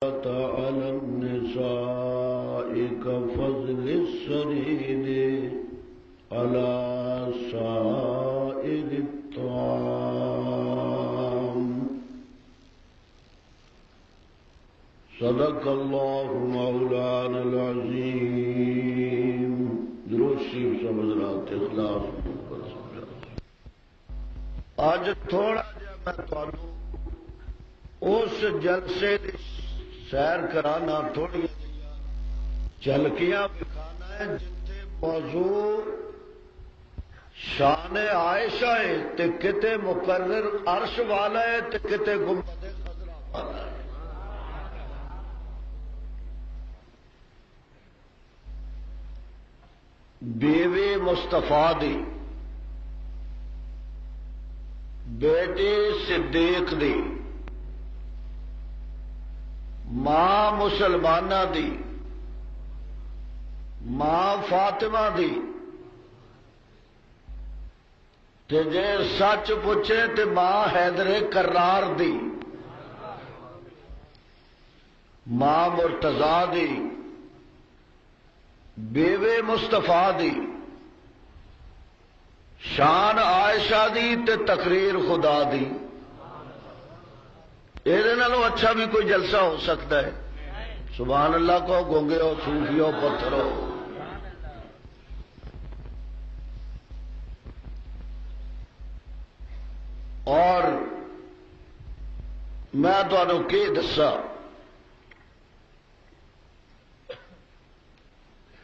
على النساء كفضل السرير على سائر الطعام صدق الله مولانا العظيم. درود شریف سب حضرات اخلاص. آج تھوڑا جہا میں تمہیں اس جلسے کی سیر کرانا، تھوڑی جھلکیاں دکھانا ہے جتنے موضوع شان عائشہ ہے تے کتے مقرر عرش والا ہے تے کتے گنبد خضرا والا ہے. بیوی مصطفیٰ دی، بیٹی صدیق دی، ماں مسلمانہ دی، ماں فاطمہ دی، تے جے سچ پوچھے تے ماں حیدر کرار دی، ماں مرتضی دی، بیوی مصطفیٰ دی، شان عائشہ دی تے تقریر خدا دی. یہ اچھا بھی کوئی جلسہ ہو سکتا ہے؟ سبحان اللہ کو گونگے ہو، صوفی ہو، پتھر ہو. اور میں تمہیں کی دسا،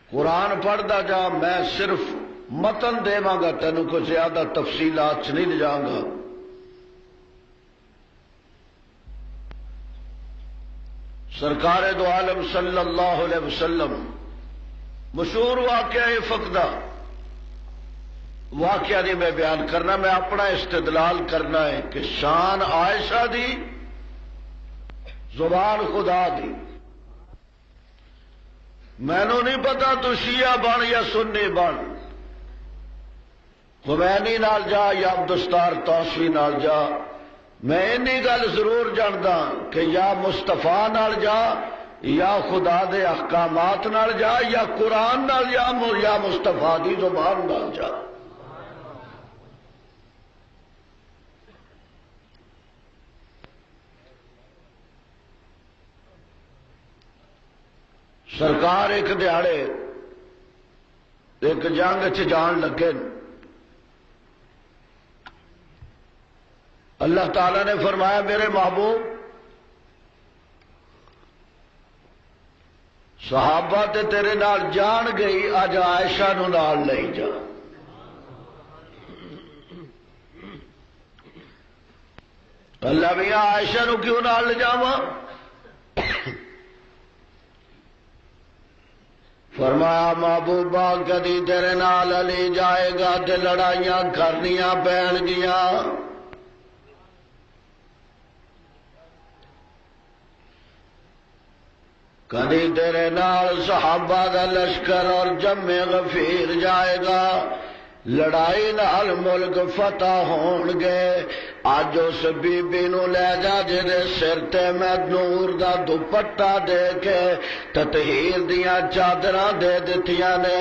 قرآن پڑھتا جا، میں صرف متن دےواں گا، تینوں کوئی زیادہ تفصیلات چ نہیں لے جاؤں گا. سرکار دو عالم صلی اللہ علیہ وسلم مشہور واقعہ فقدہ واقعہ نہیں میں بیان کرنا، میں اپنا استدلال کرنا ہے کہ شان عائشہ دی، زبان خدا دی. مینوں نہیں پتا تو شیعہ بن یا سنی بن، خمینی نال جا یا عبدالستار توسوی نال جا، میں اینی گل ضرور جاندا کہ یا مصطفیٰ نال جا، یا خدا دے احکامات نال جا، یا قرآن نال جا، یا مصطفیٰ دی زبان نال جا. سرکار ایک دیہڑے ایک جنگ چ جان لگے. اللہ تعالی نے فرمایا میرے محبوب صحابہ تے تیرے نال جان گئی، اج عائشہ نو نال لے جا. اللہ میاں عائشہ نو کیوں نال لے جاواں؟ فرمایا محبوبہ کدی تیرے نال علی جائے گا تے لڑائیاں کرنیاں پین گیاں. کدی تیرے نال صحابہ دا لشکر اور جم غفیر جائے گا، لڑائی نال ملک فتح ہون گے. اج اس بی بی نو لے جا جے سر تے میں نور دا دوپٹہ دے کے تطہیر دیاں چادراں دے دتیاں نے.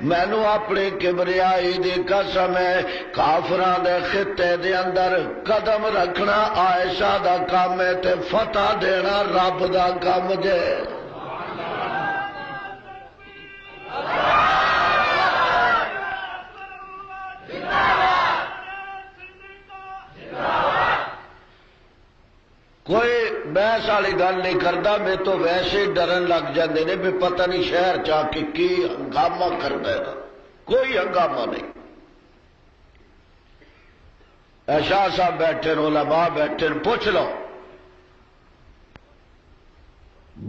مینوں اپنی کبریائی دی قسم ہے، کافراں دے خطے دے اندر قدم رکھنا عائشہ دا کام ہے تے فتح دینا رب دا کام جے. کوئی بحث والی گل نہیں کرتا، میں تو ویسے ہی ڈرن لگ جاندے نے بھی پتہ نہیں شہر چاہ کے کی ہنگامہ کرتا ہے. کوئی ہنگامہ نہیں. شاہ صاحب بیٹھے، علماء بیٹھے، پوچھ لو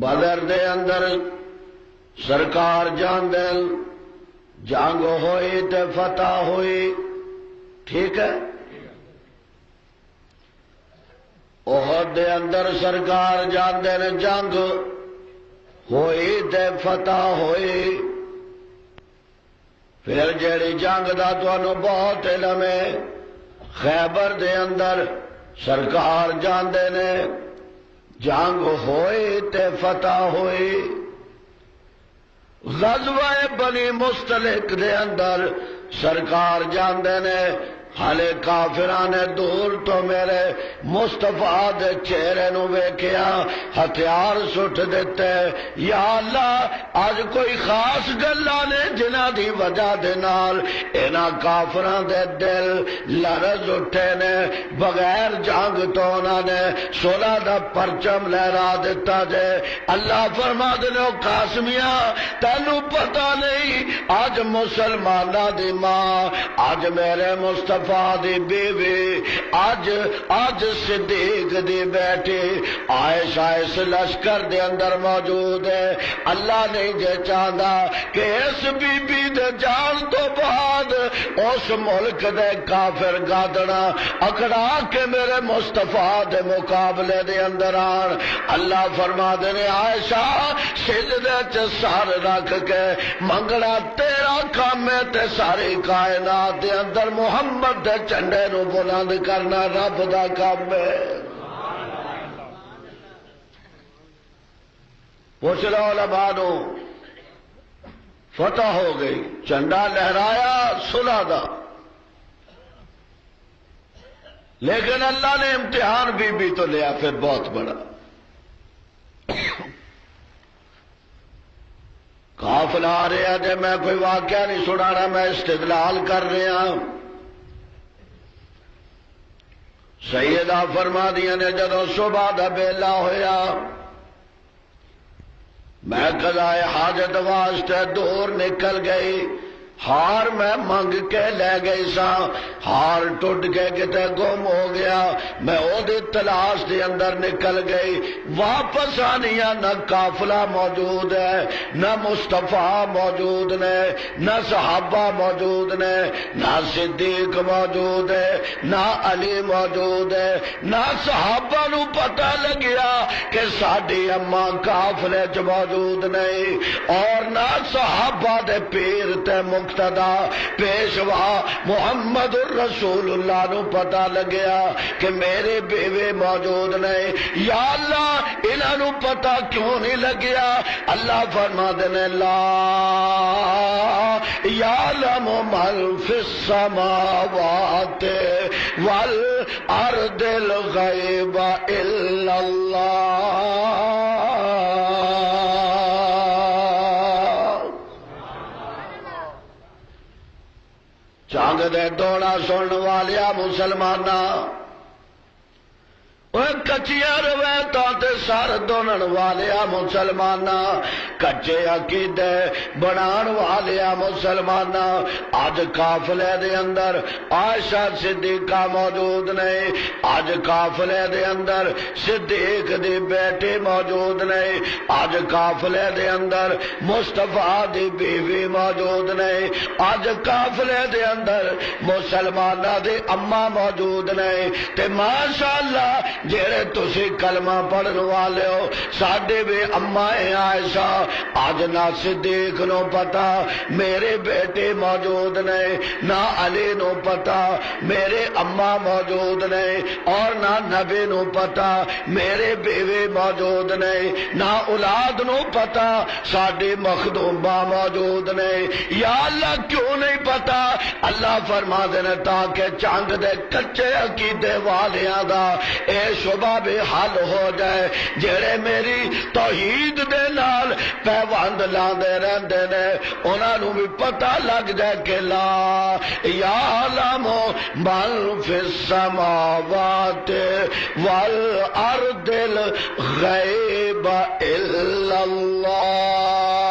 بدر دے اندر سرکار جان دل جنگ ہوئی تے فتح ہوئی، ٹھیک ہے. احد دے اندر سرکار جان دل جنگ ہوئی تے فتح ہوئی. پھر جیڑی جنگ دا تانوں بہت علم ہے، خیبر دے اندر سرکار جاندے نے جنگ ہوئے تے فتح ہوئی. غزوہ بنی مستلق دے اندر سرکار جاندے نے حالے کافران نے دور تو میرے مصطفیٰ دے چہرے نو ویکھیا ہتھیار سٹ دیتے. یا اللہ آج کوئی خاص گلاں نے جنہاں دی وجہ دے نال انہاں کافراں دے دل لرز اٹھے نے. بغیر جنگ تو انہاں نے صلح دا پرچم لہرا دیتا جے. اللہ فرما دے او قاسمیاں تینوں پتہ نہیں آج مسلماناں دی ماں آج میرے مصطفیٰ دی بیوی آج صدیق دی بیٹی عائشہ اس لشکر دے اندر موجود ہے. اللہ نہیں جے چاہتا کہ اس بی بی دے جان تو بعد اس ملک دے کافر گادڑا اکڑا کے میرے مصطفیٰ دے مقابلے دے اندر آن. اللہ فرما دے عائشہ سجدے چ سر رکھ کے منگنا تیرا کام ہے تے ساری کائنات دے اندر محمد دے چنڈے نو بلند کرنا رب دا کام ہے. پوچھ لو علماء نو فتح ہو گئی چنڈا لہرایا صلح دا. لیکن اللہ نے امتحان بی تو لیا پھر بہت بڑا. قافلہ آ رہا جی میں کوئی واقعہ نہیں سنانا میں استدلال کر رہا. سیدہ فرما دیا نے جدو صبح دا بیلا ہویا میں قضائے حاجت واسطے دور نکل گئی. ہار میں منگ کے لے گئی سا ہار ٹوٹ کے کتے گم ہو گیا. میں او دی تلاش دے اندر نکل گئی. واپس آنیا نہ قافلہ موجود ہے نہ مصطفیٰ موجود نے نہ صحابہ موجود نے نہ صدیق موجود ہے نہ علی موجود ہے نہ صحابہ نو پتہ لگیا کہ ساڈی اماں قافلے چ موجود نہیں اور نہ صحابہ دے پیر تے مقتدا پیشوا محمد الرسول اللہ نو پتہ لگیا کہ میرے بیوے موجود نہیں. یا اللہ انہاں نو پتہ کیوں نہیں لگیا؟ اللہ فرما دے لا یعلم من فی السماوات والارض الغیب الا اللہ. چانگ دے دوڑا سن والیا مسلمانا کچیاں روایتاں تے سر دونن والیا مسلمانا کچے عقیدے بنان والیا مسلمانا اج قافلے دے اندر عائشہ صدیقہ موجود نہیں. اج قافلے دے اندر صدیق دی بیٹی موجود نہیں. اج قافلے دے اندر مصطفیٰ دی بیوی موجود نہیں. اج قافلے دے اندر مسلمانہ دی اماں موجود نہیں. تے ماشاءاللہ جڑے تسی کلمہ پڑھن والے ہو ساڈے بھی اماں عائشہ اج نہ صدیق نو پتا میرے بیٹے موجود نہیں نہ علی نو پتا میرے اماں موجود نہیں اور نہ نبی نو پتا میرے بیوی موجود نہیں نہ اولاد نو پتا ساڈی مخدومہ موجود نہیں. یا اللہ کیوں نہیں پتا؟ اللہ فرما دینا تاکہ چنگ دے کچے عقیدے والیاں دا اے شبہ بھی حل ہو جائے جڑے میری توحید دے نال پیوند لاندے رہندے نے انہاں نو بھی پتہ لگ جائے کہ لا یعلم من فی السماوات والارض الغیب الا اللہ.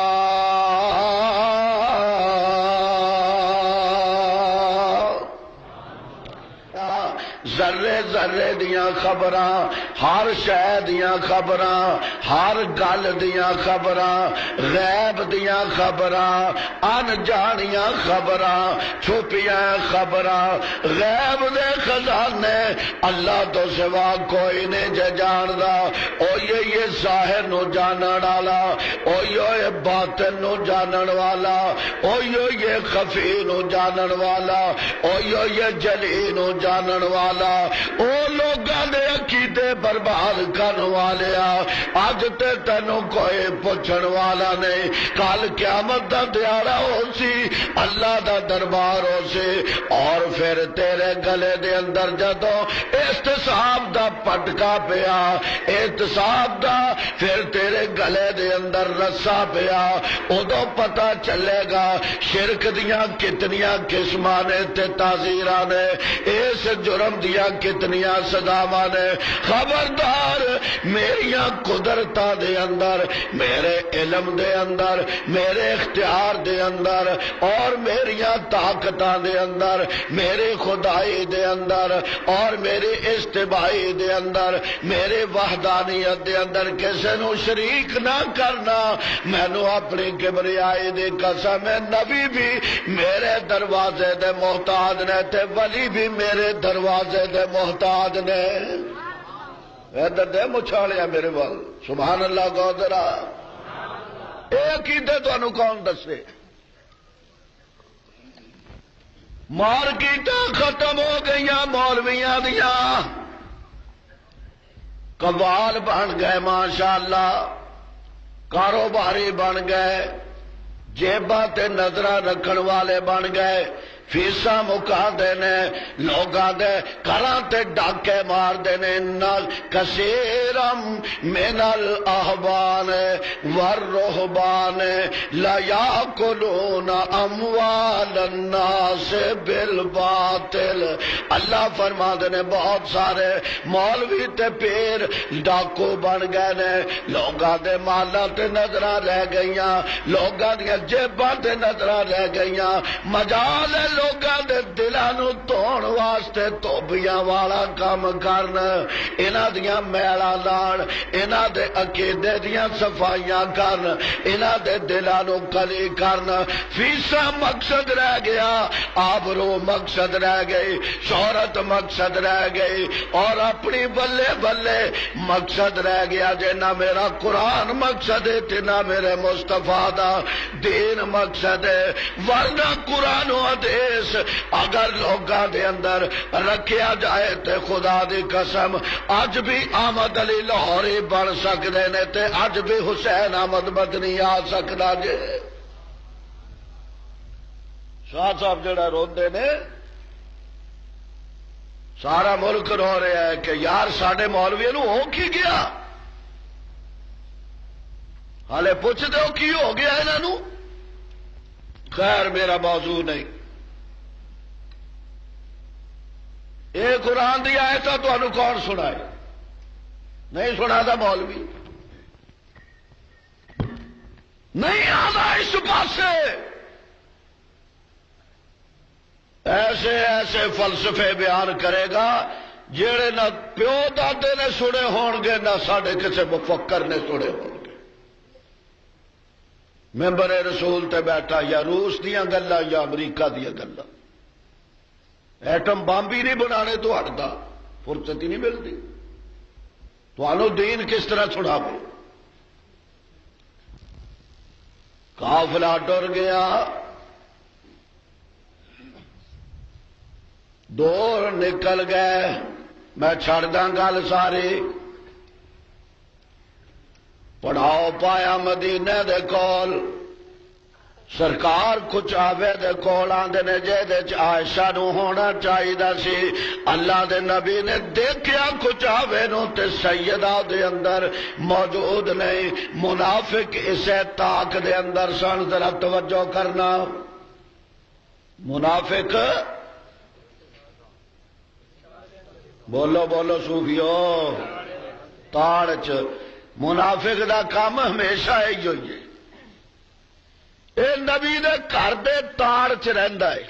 ذرے ذرے دیاں خبراں ہر شے دیاں خبراں ہر گل دیاں خبراں غیب دیاں خبراں ان جانیاں خبراں چھپیاں خبراں غیب دے خزانے اللہ تو سوا کوئی نہیں جاندا. او یہ ظاہر نو جانن والا او یہ باطن نو جانن والا او یہ خفی نو جانن والا او یہ جلی نو جانن والا او لوگاں دے عقیدے تے برباد کرنے والیا اج تے تینوں کوئی پوچھن والا نہیں، کل قیامت دا دیارہ ہو سی، اللہ دا دربار ہو سی، اور پھر تیرے گلے دے اندر جدوں احتساب دا پٹکا پیا، احتساب دا پھر تیرے گلے دے اندر رسا پیا، ادو پتہ چلے گا شرک دیاں کتنیاں قسماں نے تے تعزیراں نے، اس جرم دیاں کتنیاں سزاواں نے۔ خبردار میریاں قدرتاں دے اندر، میرے علم دے اندر، میرے اختیار دے اندر، اور میریاں طاقتاں دے اندر، میرے خدائی دے اندر، اور میرے استبائی دے اندر، میرے وحدانیت دے اندر کسے نو شریک نہ کرنا۔ مینو اپنی کبریائی دی قسم ہے، نبی بھی میرے دروازے دے محتاج نے تے ولی بھی میرے دروازے دے محتاج نے۔ ادھر دے مچھالیا میرے وال، سبحان اللہ کو ذرا ایک ہی دے تو کون دسے؟ مارکیٹاں ختم ہو گئی مولویاں دیاں، قوال بن گئے ماشاءاللہ، کاروباری بن گئے، جیباں تے نظراں رکھن والے بن گئے، فیساں مکا دینے، لوگاں دے گھراں تے ڈاکے مار دینے۔ نال کثیرم من الاحبان والرہبان لا یاکلون اموال الناس بالباطل۔ اللہ فرما دینے بہت سارے مولوی تے پیر ڈاکو بن گئے نے، لوگاں دے مالاں تے نظراں رہ گئیاں، لوگاں دیاں جیباں تے نظراں رہ گئیاں، مجال لوگاں دے دلاں نو دھون واسطے توبیاں والا کام کرنا، انہاں دیاں میلاں لان، انہاں دے عقیدے دیاں صفائیاں کرن، انہاں دے دلاں نو کلی کرنا۔ فیساں مقصد رہ گیا، آبرو مقصد رہ گئی، شہرت مقصد رہ گئی، اور اپنی بلے بلے مقصد رہ گیا۔ جے نہ میرا قرآن مقصد ہے تے نہ میرے مصطفیٰ دا دین مقصد ہے، ورنہ قرآن و حدیث اگر لوگاں دے اندر رکھیا جائے تے خدا دی قسم اج بھی احمد علی لاہوری بن سکدے نے تے اج بھی حسین احمد مدنی آ سکدا جے۔ شاہ صاحب جڑا روندے نے، سارا ملک رو رہا ہے کہ یار ساڈے مولوی نو ہو کی گیا، ہالے پوچھتے ہو کی ہو گیا انہاں نو؟ خیر میرا موضوع نہیں، یہ قرآن دی آیت تمہیں کون سنائے؟ نہیں سنا تھا مولوی، نہیں آتا اس پاسے۔ ایسے ایسے فلسفے بیان کرے گا جڑے نہ پیو دادے نے سنے ہون گے نہ ساڈے کسی مفکر نے سنے ہون گے۔ ممبر رسول تے بیٹھا یا روس دیاں گلاں یا امریکہ دیاں گلاں، ایٹم بم بھی نہیں بنانے تو ہٹتا، فرصت ہی نہیں ملتی۔ تو دین کس طرح چھڑاوے؟ قافلہ ٹر گیا، دور نکل گئے، میں چھڑ داں گل ساری۔ پڑھاؤ پایا مدینے دے کول، سرکار کچھ آوے دے کول آندے نے جے عائشہ نو ہونا چاہیے سی، اللہ دے نبی نے دیکھیا کچھ آوے نو تے سیدہ دے اندر موجود نہیں، منافق اسے طاق دے اندر سن۔ ذرا توجہ کرنا، منافق بولو بولو صوفیو، تاڑ چ منافق دا کام ہمیشہ یہی ہوئی ہے، اے نبی دے گھر دے تاڑ چ رہندا ہے۔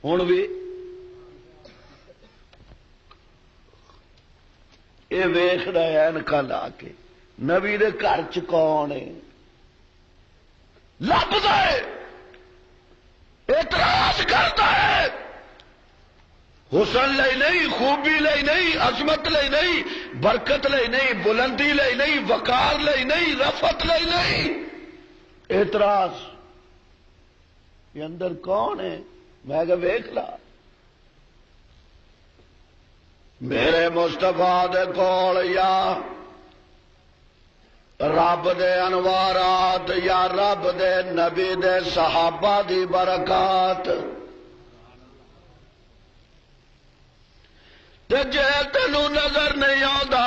ہن بھی اے ویکھدا ہے انکاں لا کے نبی دے گھر چ کون ہے، لبدا ہے، اعتراض کرتا ہے، حسن لئی نہیں، خوبی لئی نہیں، عظمت لئی نہیں، برکت لئی نہیں، بلندی لئی نہیں، وقار لئی نہیں، رفعت لئی نہیں، اعتراض۔ یہ اندر کون ہے؟ میں کہ ویکھ لا، میرے مصطفیٰ دے کول یا رب دے انوارات یا رب دے نبی دے صحابہ دی برکات تے جے تینوں نظر نہیں آتا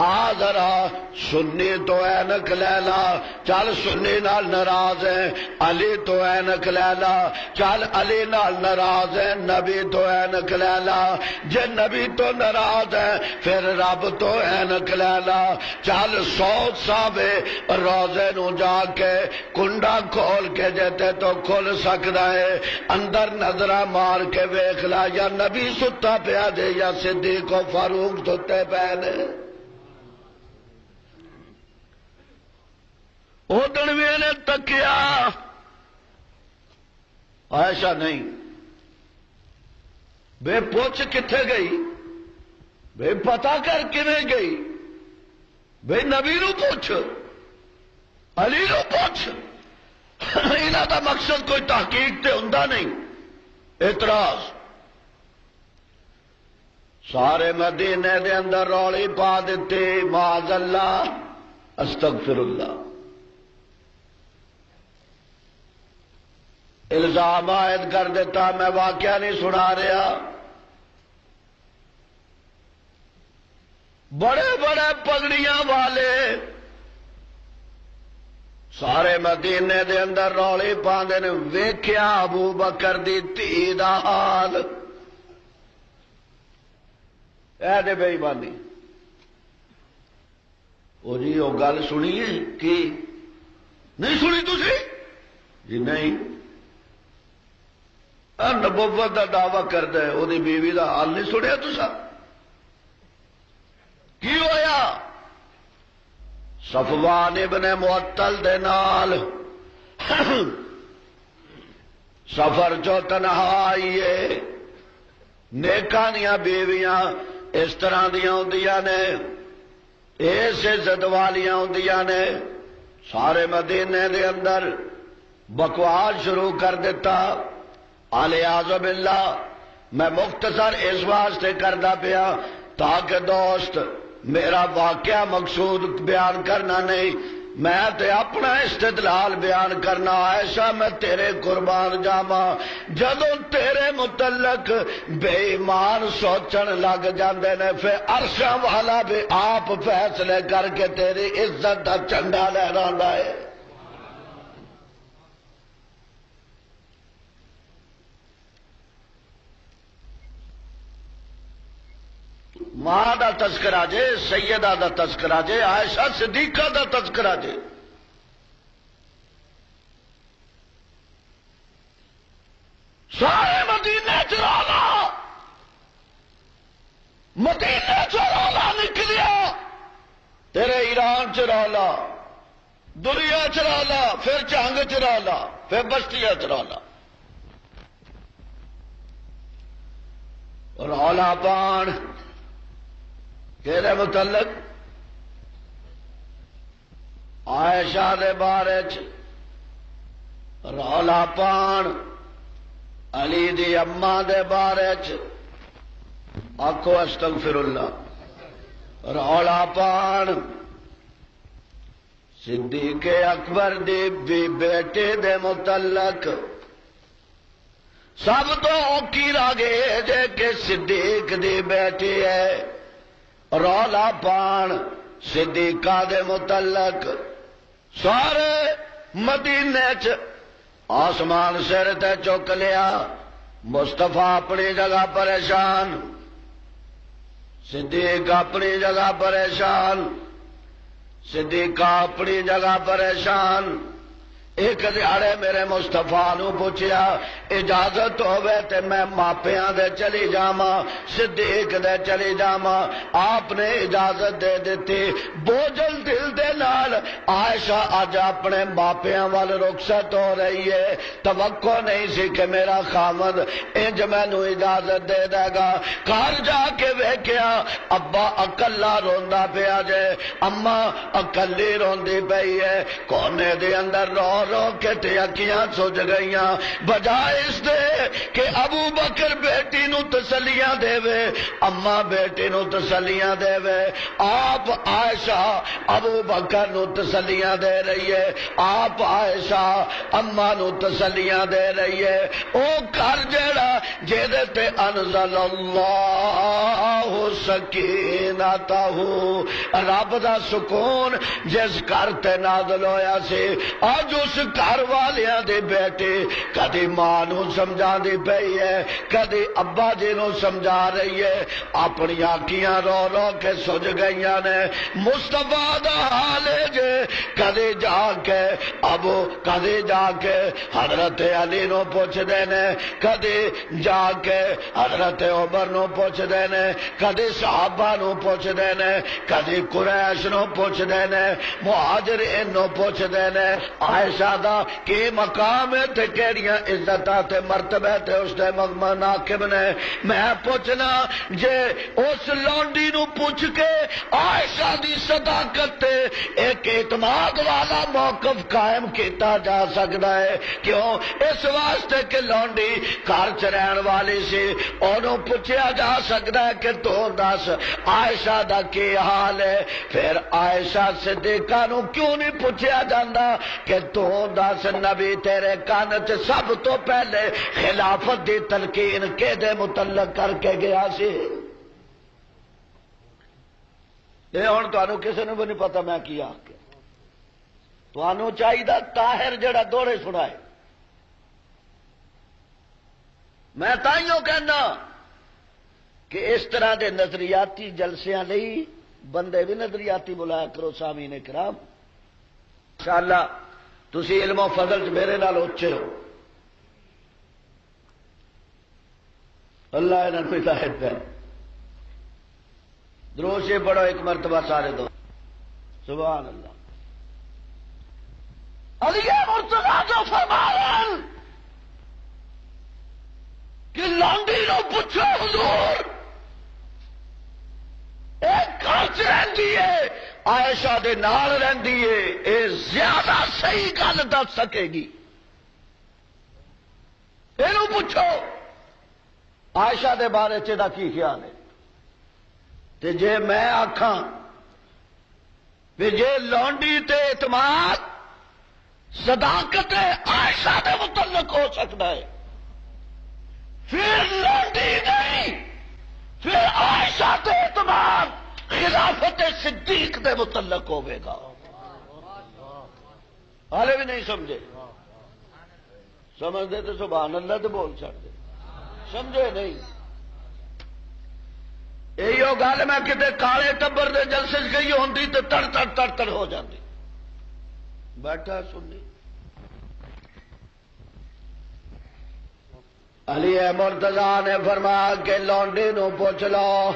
آ ذرا سنی تو اینک لے لا چل سنی نال ناراض ہے علی تو اینک لے لا چل علی نال ناراض ہے نبی تو اینک لے لا جے نبی تو ناراض ہے پھر رب تو اینک لے لا چل 100 صاحب روزے نو جا کے کنڈا کھول کے جیتے تو کھل سکتا ہے اندر نظرہ مار کے ویکھ لا یا نبی ستا پیا دے یا صدیق و فاروق ستے پے نے ادھر نے تکیا ایسا نہیں بے پوچھ کتنے گئی بے پتا کر کنے گئی بے نبی نو پوچھ علی نو پوچھ انہاں دا مقصد کوئی تحقیق تے ہوندا نہیں اعتراض سارے مدینے دے اندر رولی پا دیتے معاذ اللہ استغفر اللہ الزام عائد کر دیتا میں واقعہ نہیں سنا رہا بڑے بڑے پگڑیاں والے سارے مدینے دے اندر رولی پاندے نے ویکھیا ابو بکر دی دھی دا حال اے دے بے ایمانی او جی او گل سنیے کی نہیں سنی تسی جی نہیں نبوت دا دعوی کردا ہے وہ بیوی دا حال نہیں سنیا تسا کی ہویا صفوان ابن معطل دے نال سفر چو تنہا آئیے نیکاں دیاں بیویاں اس طرح دیاں ہوندیاں نے اس عزت والیاں ہوندیاں نے سارے مدینے دے اندر بکواس شروع کر دیتا الیاذ باللہ میں مختصر اس واسطے کردا پیا تاکہ دوست میرا واقعہ مقصود بیان کرنا نہیں میں تے اپنا استدلال بیان کرنا ایسا میں تیرے قربان جاواں جدوں تیرے متعلق بے ایمان سوچن لگ جاندے نے پھر عرشاں والا بھی آپ فیصلے کر کے تیری عزت دا جھنڈا لہراندا ہے ماں دا تذکرہ جے سیدہ دا تذکرہ جے عائشہ صدیقہ دا تذکرہ جے سارے مدینے چرالا مدینے چرالا نکلیا تیرے ایران چرالا دنیا چرالا پھر جنگ چرالا پھر بستیاں چرالا رولا پان کہنے متعلق عائشہ دے بارے رولا پان علی دی اماں دے بارے آکھو استغفر اللہ رولا پان صدیق اکبر دی بھی بیٹے دے متعلق سب تو اوکی راگے جے کہ صدیق دی بیٹی ہے رولا پان صدیقہ دے متعلق سارے مدینے آسمان سر تے چک لیا مصطفیٰ اپنی جگہ پریشان صدیق اپنی جگہ پریشان صدیقہ اپنی جگہ پریشان ایک دیہڑے میرے مصطفیٰ نو پوچھیا اجازت ہوئے تے میں ماپیاں دے چلی جاواں صدیق دے چلی جاواں آپ نے اجازت دے دیتی بوجھل دل دے نال عائشہ آج اپنے ماپیاں وال رخصت ہو رہی ہے توقع نہیں سی کہ میرا خامد انج مینوں اجازت دے دے گا گھر جا کے ویکھیا ابا اکلا روندا پیا جے اماں اکلی روندی پئی ہے کونے دے اندر رو رو کے تے اکھیاں سج گئیاں بجائے اس دے کہ ابو بکر بیٹی نو تسلیاں دے وے، اما بیٹی نو تسلیاں دے وے، آپ عائشہ ابو بکر نو تسلیاں دے رہی ہے، آپ عائشہ اما نو تسلیاں دے رہی ہے۔ او گھر جیڑا جیدے تے انزل اللہ سکینتہ، رب دا سکون جس گھر تے نازل ہویا سی، اج اس گھر والیاں دے بیٹے کدی ماں نو سمجھا دی پئی ہے، کدی ابا جی نو سمجھا رہی ہے، اپنی آنکھیاں رو رو کے سج گئیاں نے۔ مصطفیٰ دا حال ہے جے کدی جا کے ابو، کدی جا کے حضرت علی نو پوچھ دینے، کدی جا کے حضرت عمر نو پوچھ دینے، کدی صحابہ نو پوچھ دینے، کدی قریش نو پوچھ دینے، مہاجرین نو پوچھ دینے۔ عائشہ دا کی مقام ہے تے کیڑیاں عزتاں تے مرتبے تے اس دے مناقب نے۔ میں پوچھنا جے اس لونڈی نو پوچھ کے عائشہ دی صداقت تے ایک اعتماد والا موقف قائم کیتا جا سکتا ہے، کیوں؟ اس واسطے کہ لونڈی گھر چ رہن والی سی، انہوں پوچھا جا سکتا ہے کہ تو دس عائشہ دا کی حال ہے۔ پھر عائشہ صدیقہ نو کیوں نہیں پوچھا جاندہ کہ تو دس نبی تیرے کان چ سب تو پہلے خلافت دی تلقین کے دے متعلق کر کے گیا سی؟ یہ ہوں تمہیں کسی نے بھی نہیں پتا میں کیا تمہیں چاہیے طاہر جڑا دوڑے سنائے۔ میں تائیوں کہنا کہ اس طرح دے نظریاتی جلسیاں لئی بندے بھی نظریاتی بلایا کرو سامعین کرام۔ انشاءاللہ تسی علم و فضل چ میرے نال اچے ہو، اللہ انہاں نوں ہدایت دے۔ دروشے پڑھو ایک مرتبہ سارے دو، سبحان اللہ۔ علی مرتضیٰ جو فرمایا کہ لانڈی نو پوچھو حضور ایک گھر چ رہندی ہے، عائشہ دے نال رہندی ہے، اے زیادہ صحیح گل دس سکے گی، اینو پوچھو عائشہ دے بارے چ دا کی خیال ہے۔ تے جے میں آکھاں جے لونڈی تے اعتماد صداقت عائشہ دے متعلق ہو سکتا ہے، پھر لونڈی نہیں، پھر عائشہ تے اعتماد خلافت صدیق دے متعلق ہوئے گا۔ حالے بھی نہیں سمجھے؟ سمجھ دے تو سبحان اللہ تو بول چھڑ دے، سمجھے نہیں؟ یہی گل میں کتے کالے ٹبر دے جلسے گئی ہوندی تو تڑ تڑ تڑ تڑ ہو جاندی، بیٹھا سنی۔ علی مرتضیٰ نے فرمایا کہ لونڈی نو پوچھ لو،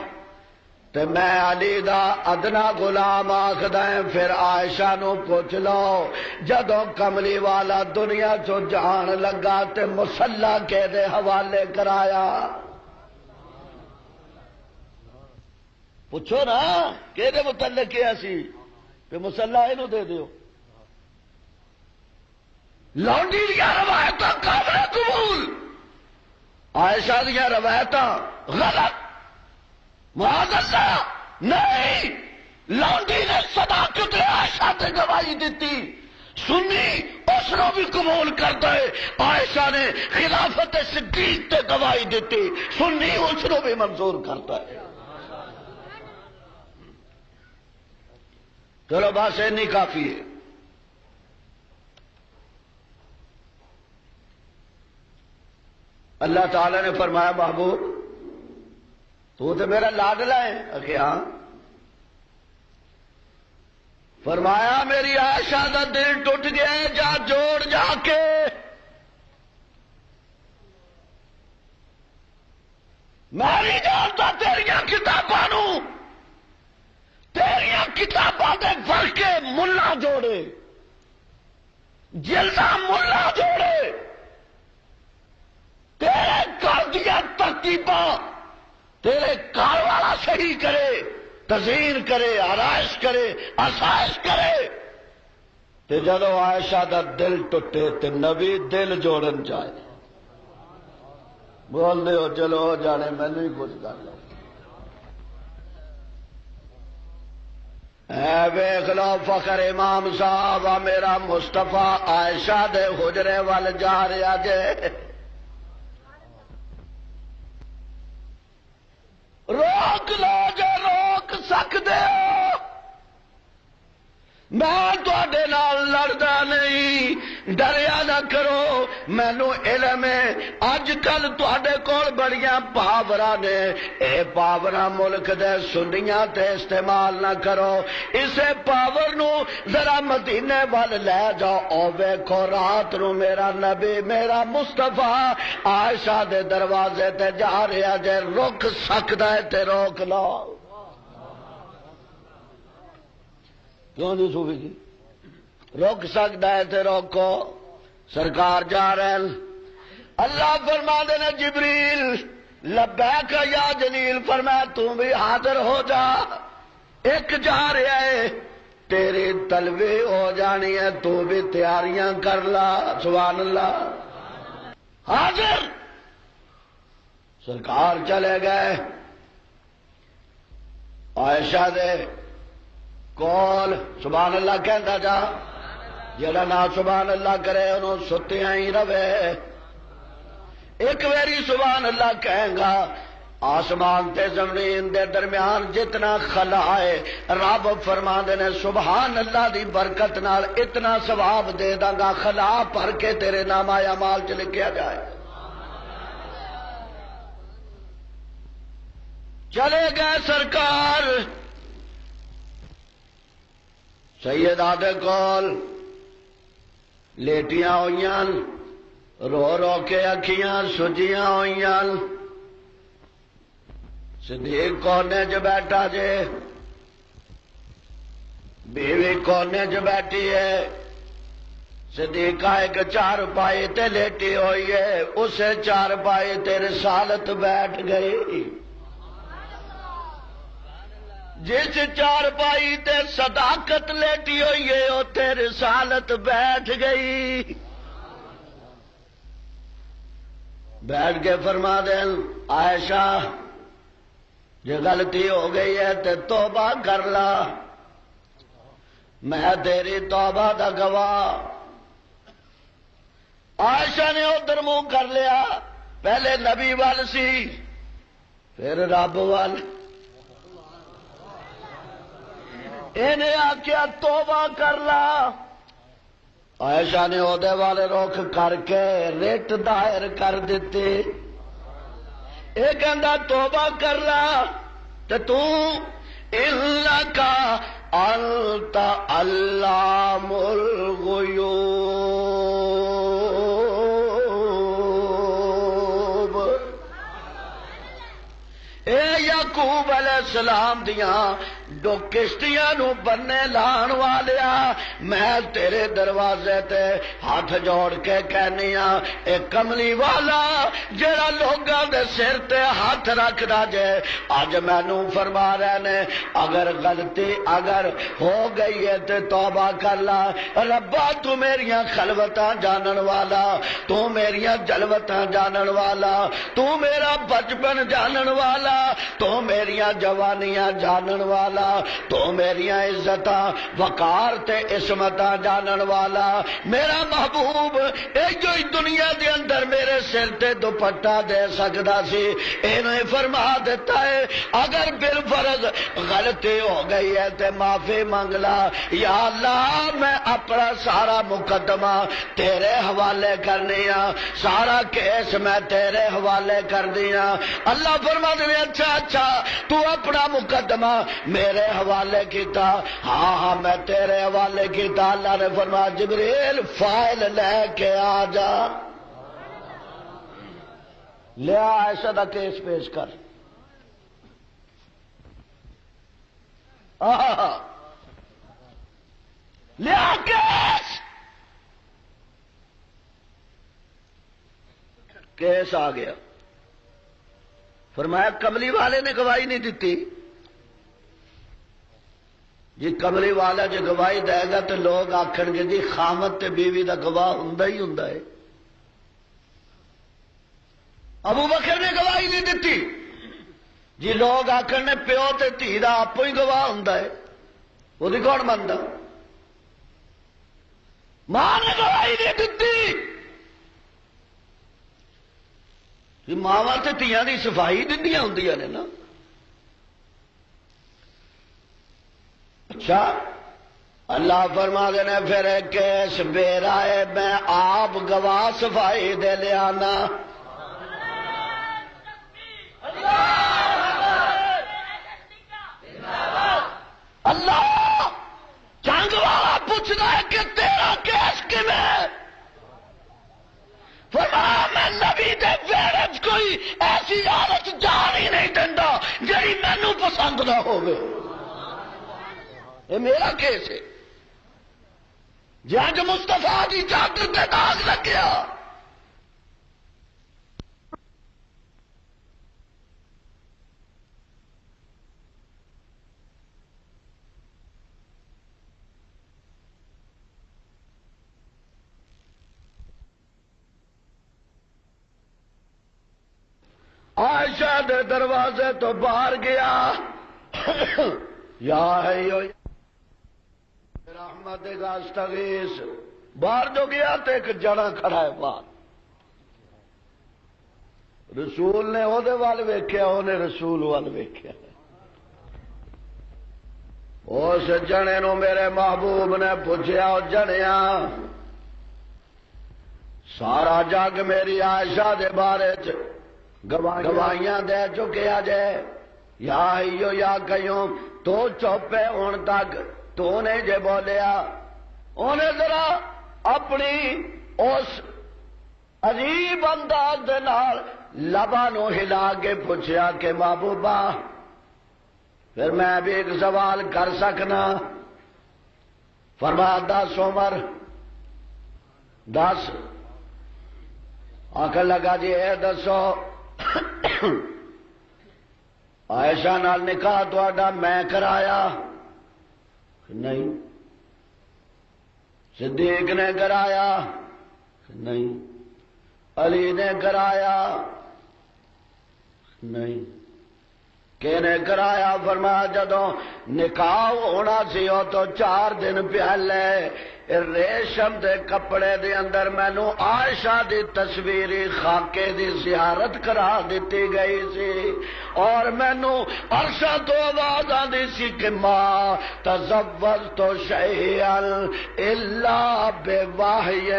تے میں علی دا ادنا غلام آکھدا ہے۔ پھر عائشہ نو پوچھ لو، جدوں کملی والا دنیا چو جان لگا تے مصلا کے دے حوالے کرایا۔ پوچھو نا کہ دے متعلق کیا سی کہ مصلا اینو دے دیو۔ لونڈی دیا روایتاں قابل قبول، عائشہ دیا روایتاں غلط، معاذ اللہ نہیں۔ لونڈی نے صداقت عائشہ تے گواہی دیتی، سنی اس نو بھی قبول کرتا ہے۔ عائشہ نے خلافت صدیق تے گواہی دیتی، سنی اس نو بھی منظور کرتا ہے۔ چلو بس اینی کافی ہے۔ اللہ تعالی نے فرمایا محبوب تو تے میرا لاڈلا ہے، کہ ہاں۔ فرمایا میری عائشہ دا دل ٹوٹ گیا ہے، جا جوڑ جا کے۔ میں نہیں جانتا تیریاں کتاباں نو، تیریاں کتاباں دے پڑھ کے ملا جوڑے، جلدا ملا جوڑے، تیرے گھر دیا ترتیباں تیرے گھر والا صحیح کرے، تزئین کرے، آرائش کرے، آسائش کرے۔ تے جدو عائشہ دا دل ٹوٹے تے نبی دل جوڑن جائے۔ بول دے ہو چلو ہو جانے مینوں ہی کچھ کر لو ویخ لو فخر امام صاحب میرا مصطفیٰ عائشہ دے حجرے وال جا رہا جے روک لو جو روک سکتے ہو میں تواڈے نال لڑدا نہیں ڈریا نہ کرو مینوں علم ہے اج کل تواڈے کول بڑیاں پاوراں نے اے پاوراں ملک دے سنیاں تے استعمال نہ کرو اسے پاور نو ذرا مدینے وال لے جاؤ او ویکھو رات نو میرا نبی میرا مصطفیٰ عائشہ دے دروازے تے جا رہا جے رک سکدا ہے تے روک لو کیوں نہیں صوفی جی روک سکتا ہے تے روکو سرکار جا رہے ہیں اللہ فرما دینا جبریل لبیک یا جلیل فرمایا تم بھی حاضر ہو جا ایک جا رہا ہے تیری طلبی ہو جانی ہے تو بھی تیاریاں کر لا سبحان اللہ حاضر سرکار چلے گئے عائشہ دے کول سبحان اللہ کہندا جا جڑا نہ سبحان اللہ کرے انہوں ستیاں ہی رہے ایک ویری سبحان اللہ کہیں گا آسمان تے زمین دے درمیان جتنا خلا ہے رب فرماندے نے سبحان اللہ دی برکت نال اتنا ثواب دے داں گا خلا بھر کے تیرے نام اعمال چ لکھیا جائے چلے گئے سرکار سیدہ دے کول لیٹیاں ہوئیاں رو رو کے اکھیاں سجیاں ہوئیاں صدیق کونے چ بیٹھا جے بیوی کونے چ بیٹھی ہے صدیقہ ایک چارپائی تے لیٹی ہوئی ہے اسے چارپائی تے رسالت بیٹھ گئی جس چارپائی تے صداقت لیٹی ہوئی ہے اوتے رسالت بیٹھ گئی بیٹھ کے فرما دیں عائشہ جو غلطی ہو گئی ہے تے توبہ کر لا میں تیری توبہ دا گواہ عائشہ نے ادھر منہ کر لیا پہلے نبی وال سی پھر رب وال انہیں آخیا توبہ کر لا عائشہ نے عہدے والے رخ کر کے ریٹ دائر کر دیتی یہ کہندا توبہ کر لا تو انکا انت علام الغیوب اے یعقوب علیہ السلام دیاں دو کشتیاں نو بننے لان والیا میں تیرے دروازے تے ہاتھ جوڑ کے کہنی ہاں اے کملی والا جڑا لوگاں دے سر تے ہاتھ رکھدا جے اج مینوں فرما رہے نے اگر غلطی اگر ہو گئی ہے تے توبہ کر لا ربا تو میریاں خلوتاں جانن والا تو میریاں جلوتاں جانن والا تو میرا بچپن جانن والا تو میریاں جوانیاں جانن والا تو میریاں عزتاں وقار تے عصمتاں جانن والا میرا محبوب اے جو دنیا دے اندر میرے سر تے دوپٹہ دے سکدا سی انہیں فرما دیتا ہے اگر بالفرض غلطی ہو گئی ہے تے معافی مانگ لا یا اللہ میں اپنا سارا مقدمہ تیرے حوالے کرنی ہاں سارا کیس میں تیرے حوالے کر دیا اللہ فرما دے اچھا اچھا تو اپنا مقدمہ میرے حوالے کیتا ہاں ہاں میں تیرے حوالے کیتا اللہ نے فرمایا جبریل فائل لے کے آ جا لیا عائشہ دا کیس پیش کر لیا کیس آ گیا فرمایا کملی والے نے گواہی نہیں دیتی جی کملی والا جو گواہی دے گا تو لوگ آخر گے جی خامد تے بیوی دا گواہ ہوندا ہی ہوندا ہے ابو بکر نے گواہی نہیں دیتی جی لوگ آخر نے پیو تے دھی دا آپ ہی گواہ ہوں وہ کون منتا ماں نے گواہی نہیں دیتی کہ ماواں تے دھیاں دی صفائی دنیا ہوں نے نا اچھا اللہ فرما دینا پھر کیس میرا ہے میں آپ گواہ صفائی دے لیا نا اللہ جنگ والا پوچھنا ہے کہ تیرا کیس کیویں فرمایا میں نبی دے ویرج کوئی ایسی عادت جان ہی نہیں دینا جڑی مینوں پسند نہ ہوگی یہ میرا کیس ہے جنگ مصطفیٰ کی چادر تے داغ لگیا عائشہ دے دروازے تو باہر گیا یا ہے رحمت گاستغیث باہر جو گیا تو ایک جڑا کھڑا ہے باہر رسول نے وہ وال ویکھیا انہیں رسول وال ویکھیا اس جنے نو میرے محبوب نے پوچھا جنیا سارا جگ میری عائشہ دے بارے گواہیاں دے چکیا جے یا ایو یا کئیوں تو چوپے ہون تک تو نے جے بولیا انہیں ذرا اپنی اس عجیب انداز دے نال لباں نو ہلا کے پوچھیا کہ محبوبہ پھر میں بھی ایک سوال کر سکنا فرمایا 10 عمر 10 آخر لگا جی اے دسو عائشہ نال نکاح تہاڈا میں کرایا نہیں صدیق نے کرایا نہیں علی نے کرایا نہیں کہ نے کرایا فرمایا جدوں نکاح ہونا سی تو 4 دن پہلے ریشم دے کپڑے دے اندر مینوں عائشہ دی تصویری خاکے دی زیارت کرا دیتی گئی سی اور مینوں عرشاں تو آواز آندی سی کہ ماں تزوجت شیئا الا بوحی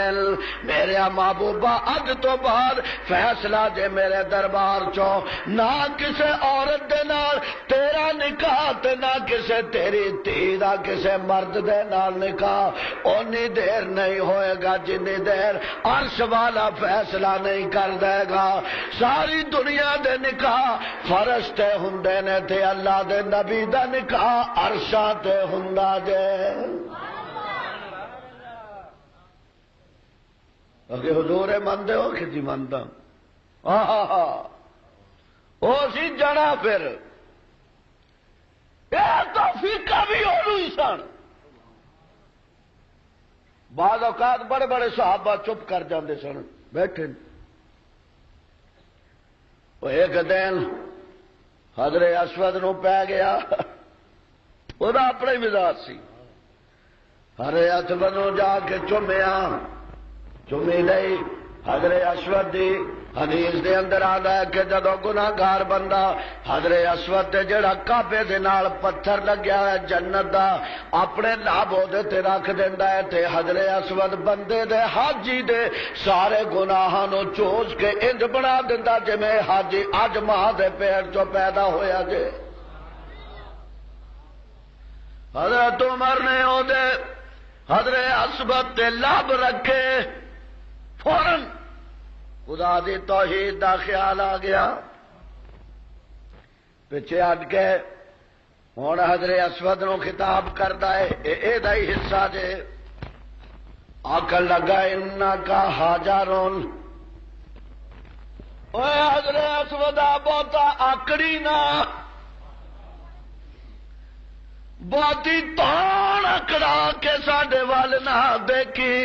میرے محبوبہ اج تو بعد فیصلہ جے میرے دربار چو نہ کسے عورت دے نال تیرا نکاح تے نہ کسے تیری دھی دا کسے مرد دے نال نکاح اونی دیر نہیں ہوئے گا جنی دیر عرش والا فیصلہ نہیں کر دے گا ساری دنیا دے نکاح فرشتے ہندے نے تھے اللہ دے نبی دا نکاح عرشاں تے ہندا جے اگے حضور مندے ہو کسی مندہ او سی جڑا پھر اے توفیقہ بھی ہو ہی سن بعض اوقات بڑے بڑے صحابہ چپ کر جاندے سن بیٹھے وہ ایک دن حضرت اسود نو پی گیا وہ اپنا ہی مزاج سی حضرت اسود نو جا کے چومیا چومی نہیں حضرت اسود دی حدیث دے اندر آتا ہے کہ جدو گناہگار بندہ حضرت اسود تے جڑا کعبے دے نال پتھر لگیا ہے جنت دا اپنے لابو دے تے رکھ دیندا ہے تے حضرت اسود بندے دے حاجی دے سارے گناہاں نو چوج کے انج بنا دیندا جویں حاجی اج ماں دے پیٹ چوں پیدا ہویا جے حضرت عمر نے او دے حضرت اسود تے لب رکھے فوراً خدا دی توحید دا خیال آ گیا پیچھے ہٹ کے ہوں حضرت اسود نو خطاب کرتا ہے اے دا ہی حصہ جے آکل لگا انکا حاجرون اوے حضرت اسود بہتا آکڑی نہ بہتی تان اکڑا کے ساڈے وال نہ دیکھی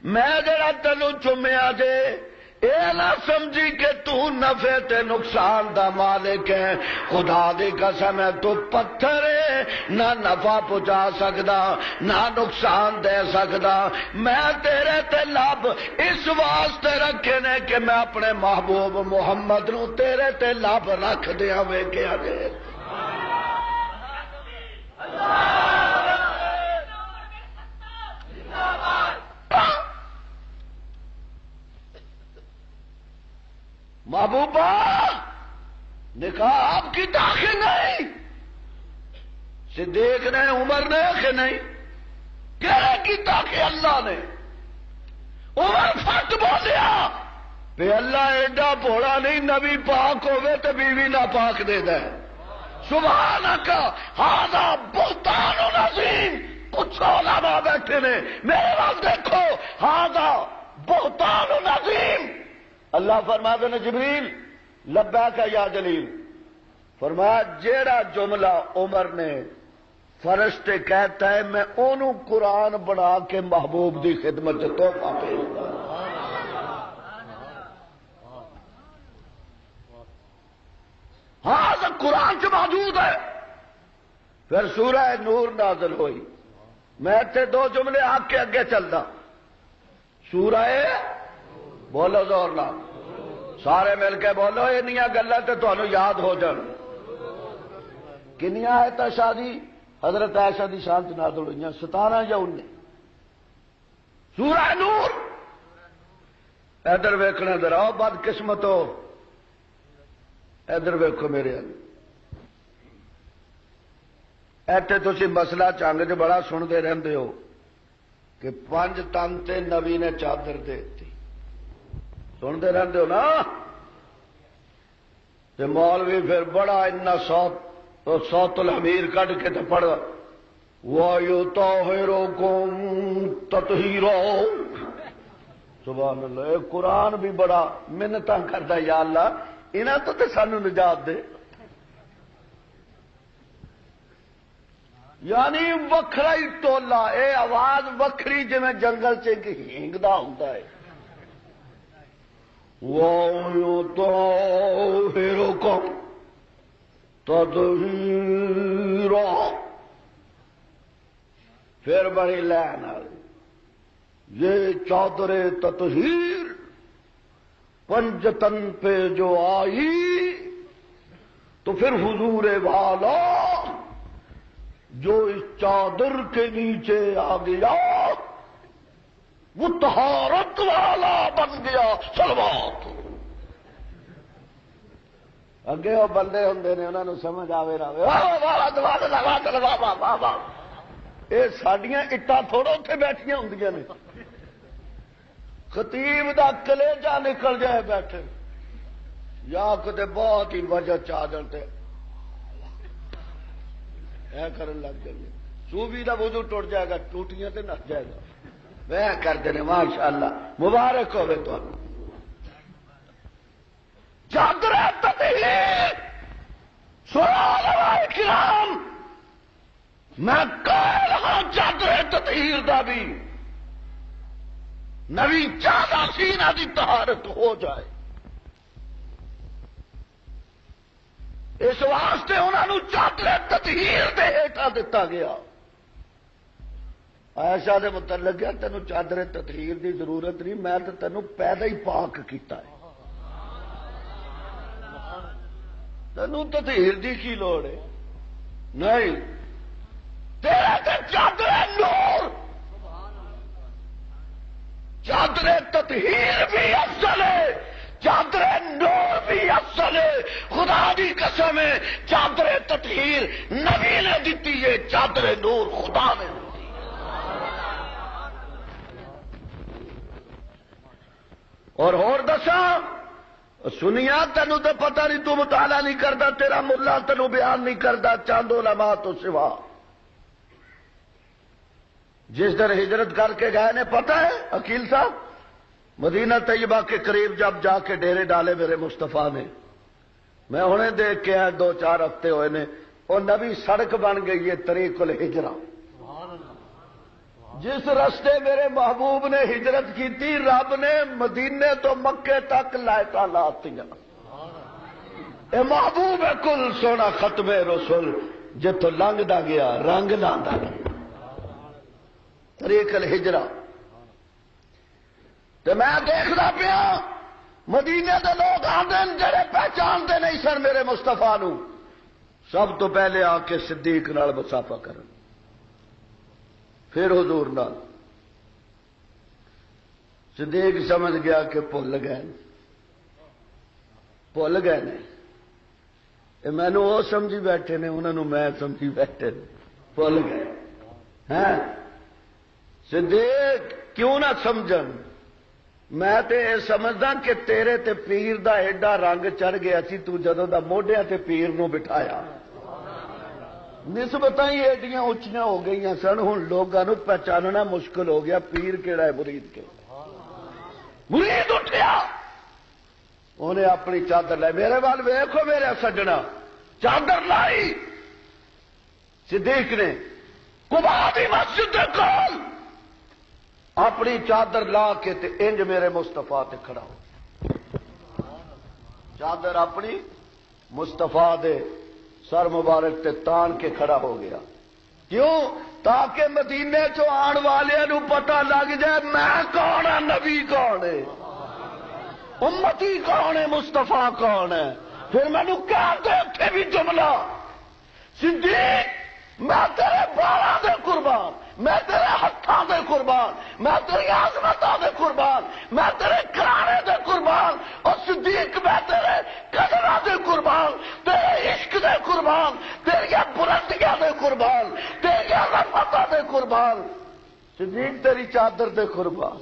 میں جڑا تینوں چومیا جے اے نہ سمجھی کہ تو نفع تے نقصان دا مالک ہے. خدا دی قسم ہے تو پتھر ہے، نہ نفع پہنچا سکدا نہ نقصان دے سکدا. میں تیرے تے لب اس واسطے رکھے نے کہ میں اپنے محبوب محمد نو تیرے تے لب رکھ دیا ویکھیا جے. محبوبہ نکاح آپ کی تاخیر نہیں، صدیق نے عمر نے کہ نہیں کہنے کی تاخیر اللہ نے. عمر فٹ بولیا پہ اللہ ایڈا بوڑا نہیں، نبی پاک ہوئے تو بیوی نہ پاک دے دے. سبحانک ھذا بہتان عظیم. کچھ علماء بیٹھے نے میرے پاس دیکھو، ھذا بہتان عظیم. اللہ فرماتے نے جبریل لبیک یا جلیل. فرمایا جیڑا جملہ عمر نے فرشتے کہتا ہے میں انہوں قرآن بنا کے محبوب دی خدمت تحفہ پیش کرتا. ہاں قرآن سے موجود ہے. پھر سورہ نور نازل ہوئی. میں تے دو جملے آپ کے اگے چلتا. سورہ بولو زور نہ سارے مل کے بولو انیاں گلاں تے تانوں یاد ہو جان. کنیاں آیت شادی حضرت عائشہ دی شان تے نازل ہوئیاں 17 یا 19. سورہ نور ادھر ویکھنا ذرا بد قسمتو ادھر ویکھو میرے ال ایتھے تسی مسئلہ چنگ چ بڑا سنتے رہندے ہو کہ 5 تن تے نبی نے چادر دے دتی. سنتے رہتے ہو نا. تے مولوی پھر بڑا اتنا صوت الحمیر کٹ کے تے پڑھ وَيُطَهِّرُكُمْ تَطْهِيرًا. سبحان اللہ. اے قرآن بھی بڑا منتاں کردا یا اللہ انہاں تو تے سانو نجات دے. یعنی وکھرا ہی ٹولا، اے آواز وکھری جویں جنگل چ ہینگدا ہوندا ہے. وَيُطَهِّرُكُمْ تَطْهِيرًا. پھر بڑی لین والی یہ چادر تطہیر پنجتن پہ جو آئی تو پھر حضور والا جو اس چادر کے نیچے آ گیا وہ طہارت والا بن گیا. صلوات. اگے وہ بندے ہوں نے انہوں نے سمجھ آوے نہ یہ سڈیاں اٹاں تھوڑا اتنے بیٹھیاں ہوں نے. خطیب دا کلیجہ نکل جائے بیٹھے یا کتے بہت ہی وجہ چادر تے اے کرن لگ جائے. صوفی دا وضو ٹوٹ جائے گا، ٹوٹیاں تے نس جائے گا. وہ کرتے ہیں ماشاءاللہ. مبارک ہوئے تو چادر تطہیر. علماء کرام میں قائل ہاں چادر تطہیر دا بھی نبی چاہتا سینہ دی طہارت ہو جائے. اس واسطے انہوں نے چادر تطہیر دے ہیٹھا دتا گیا. عائشہ دے متعلق گیا تینوں چادر تطہیر دی ضرورت نہیں، میں تو تینوں پیدا ہی پاک کیتا ہے. تینوں تطہیر دی کی لوڑ ہے؟ نہیں. تیرے تے چادر نور، چادر تطہیر بھی افضل ہے، چادر نور بھی افضل ہے. خدا دی قسم ہے چادر تطہیر نبی نے دیتی ہے، چادر نور خدا نے دیتی. اور دسا سنیا تینوں تو پتہ نہیں، تو مطالعہ نہیں کرتا، تیرا ملا تینوں بیان نہیں کرتا. چاند علماء تو سوا جس دن ہجرت کر کے گئے نے پتہ ہے عقیل صاحب مدینہ طیبہ کے قریب جب جا کے ڈیرے ڈالے میرے مصطفیٰ نے، میں انہیں دیکھ کے آئے 2-4 ہفتے ہوئے نے، اور نبی سڑک بن گئی ہے طریق الہجرہ. جس رستے میرے محبوب نے ہجرت کی تھی رب نے مدینے تو مکے تک لائٹاں لاتیاں. اے محبوب ہے کل سونا ختم رسول جتوں لنگدا گیا رنگ لاندا گیا. طریق الہجرہ تے میں دیکھدا پیا مدینے دے لوگ آندے جڑے پہچانتے نہیں سن میرے مصطفیٰ نو سب تو پہلے آ کے صدیق نال مصافحہ کرن پھر حضور نال. صدیق سمجھ گیا کہ بھول گئے نے مینو وہ سمجھی بیٹھے نے انہوں نے میں سمجھی بیٹھے بھول گئے ہیں. صدیق کیوں نہ سمجھن میں تے یہ سمجھدا کہ تیرے تے پیر دا ایڈا رنگ چڑھ گیا سی تو جدوں دا موڈیاں تے پیر نو بٹھایا نسبتاں ہی ایڈیاں اچیاں ہو گئی سن ہن لوگاں نو پہچاننا مشکل ہو گیا پیر کیڑا ہے مرید کے. مرید اٹھیا انہیں اپنی چادر لائی میرے وال ویکھو میرے سجنا چادر لائی صدیق نے قباء دی مسجد دے کول اپنی چادر لا کے تے انج میرے مصطفیٰ تے کھڑا ہو چادر اپنی مصطفیٰ دے سر مبارک تے تان کے کھڑا ہو گیا. کیوں؟ تاکہ مدینے چو آن والے نو پتہ لگ جائے میں کون ہاں نبی کون ہے امتی کون ہے مصطفیٰ کون ہے. پھر مینو کہتے اتنے بھی جملہ صدیق میں تیرے بالاں دے قربان میں تیرے ہاتھاں دے قربان میں تیری عظمتاں دے قربان میں تیرے گھرانے دے قربان اور صدیق میں تیرے قدراں دے قربان تیرے عشق دے قربان تیری بلندیاں دے قربان تیری رفعتاں دے قربان صدیق تیری چادر دے قربان.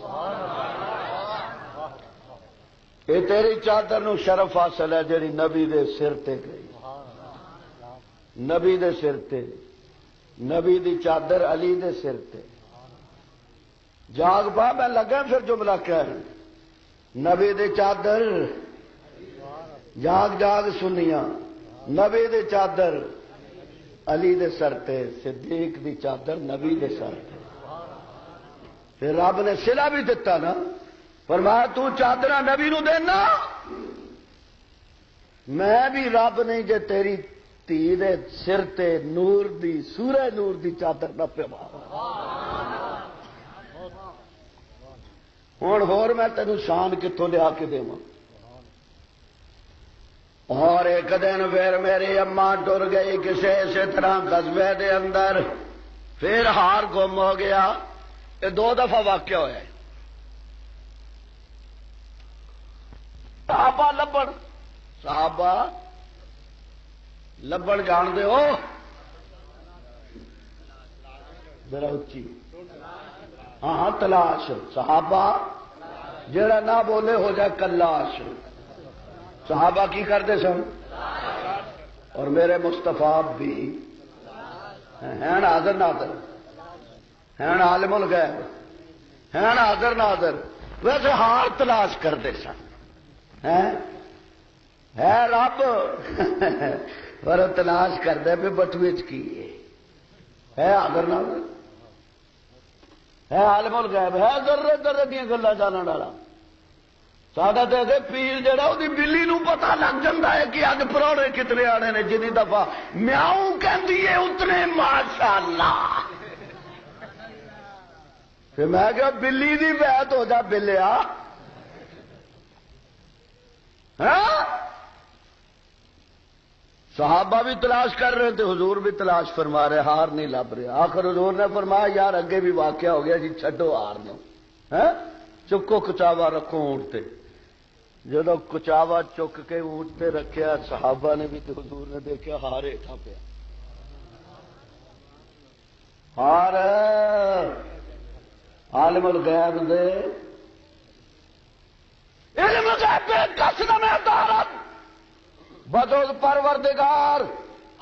یہ تیری چادر نو شرف حاصل ہے جڑی نبی دے سر تے گئی نبی دے سر تے نبی دی چادر علی دے سر تے جاگ پا میں لگا پھر جملہ کہن نبی دی چادر جاگ جاگ سنیاں نبی دی چادر علی دے سر تے صدیق دی چادر نبی دے سر تے. پھر رب نے صلہ بھی دتا نا فرمایا تو چادر نبی نو دینا میں بھی رب نہیں جے تیری دھی دے سر تے نور دی سورہ نور دی چادر نہ پوا ہوں میں تینوں شان کتوں لیا کے دیواں. اور ایک دن پھر میری اما ٹر گئی کسی اسی طرح قصبے دے اندر پھر ہار گم ہو گیا. یہ 2 دفعہ واقعہ ہوا ہے. صحابہ لبن جان دے ہو ذرا اچھی ہاں تلاش صحابہ جڑا نہ بولے ہو جائے کلاش. صحابہ کی کرتے سن اور میرے مصطفیٰ بھی ہیں حاضر ناظر ہیں عالم الغیب ہیں حاضر ناظر ویسے ہار تلاش کرتے سن ہے رب پر تلاش کرتے پہ بٹوے کی ہے حاضر ناظر ہے عالم الغیب ہے ذرے ذرے دیا گلا جاننے والا. ساڈا تو پیر جہا وہ بلی نو پتا لگ جاتا ہے کہ اج پروڑے کتنے آنے نے جنی دفعہ میاؤں کہندی ہے اتنے ماشاء اللہ. پھر میں کہ بلی دی بیعت ہو جا بلیا صحابہ بھی تلاش کر رہے تھے حضور بھی تلاش فرما رہے ہار نہیں لب رہے. آخر حضور نے فرمایا یار اگے بھی واقعہ ہو گیا جی چھڈو ہار نو چکو کچاوا رکھو اونٹ تے. جدو کچاوا چک کے اونٹ تے رکھیا صحابہ نے بھی تو حضور نے دیکھا ہار ہیٹھا پیا. ہار عالم الغیب دے علم غیب کسنا میں دارت بدل پروردگار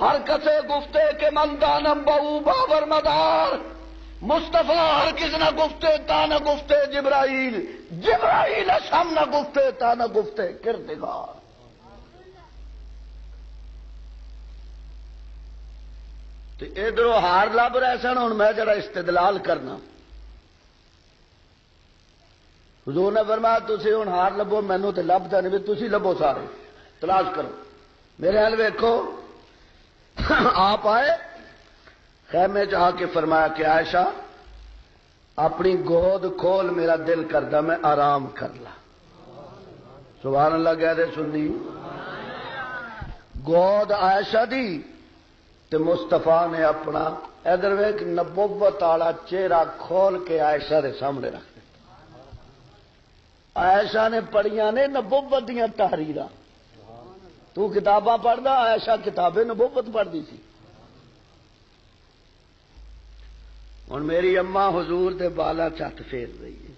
ہر کسے گفتے کہ من دانم بہو بابر مدار مصطفیٰ ہر کس نہ گفتے تا نہ گفتے جبرائیل جبرائیل شم نہ گفتے تا نہ گفتے کردگار. ادھر ہار لب رہے سن ہوں میں جڑا استدلال کرنا حضور نے فرمایا تسی ہن ہار لبو، مینوں تے لبدا نہیں، تسی لبو سارے تلاش کرو۔ میرے حال ویکھو آپ آئے خیمے چ آ کے فرمایا کہ عائشہ اپنی گود کھول، میرا دل کردا میں آرام کر لا۔ سبحان اللہ کہہ دے سنی، گود عائشہ دی تے مصطفیٰ نے اپنا ادھر ویکھ نبوت والا چہرہ کھول کے عائشہ دے سامنے رکھ دتا۔ عائشہ نے پڑھیاں نے نبوت دیاں تحریراں، تو کتاباں پڑھدا، عائشہ کتابیں نبوت پڑھدی سی۔ ہن میری اماں حضور دے بالا چھت پھیر رہی ہے،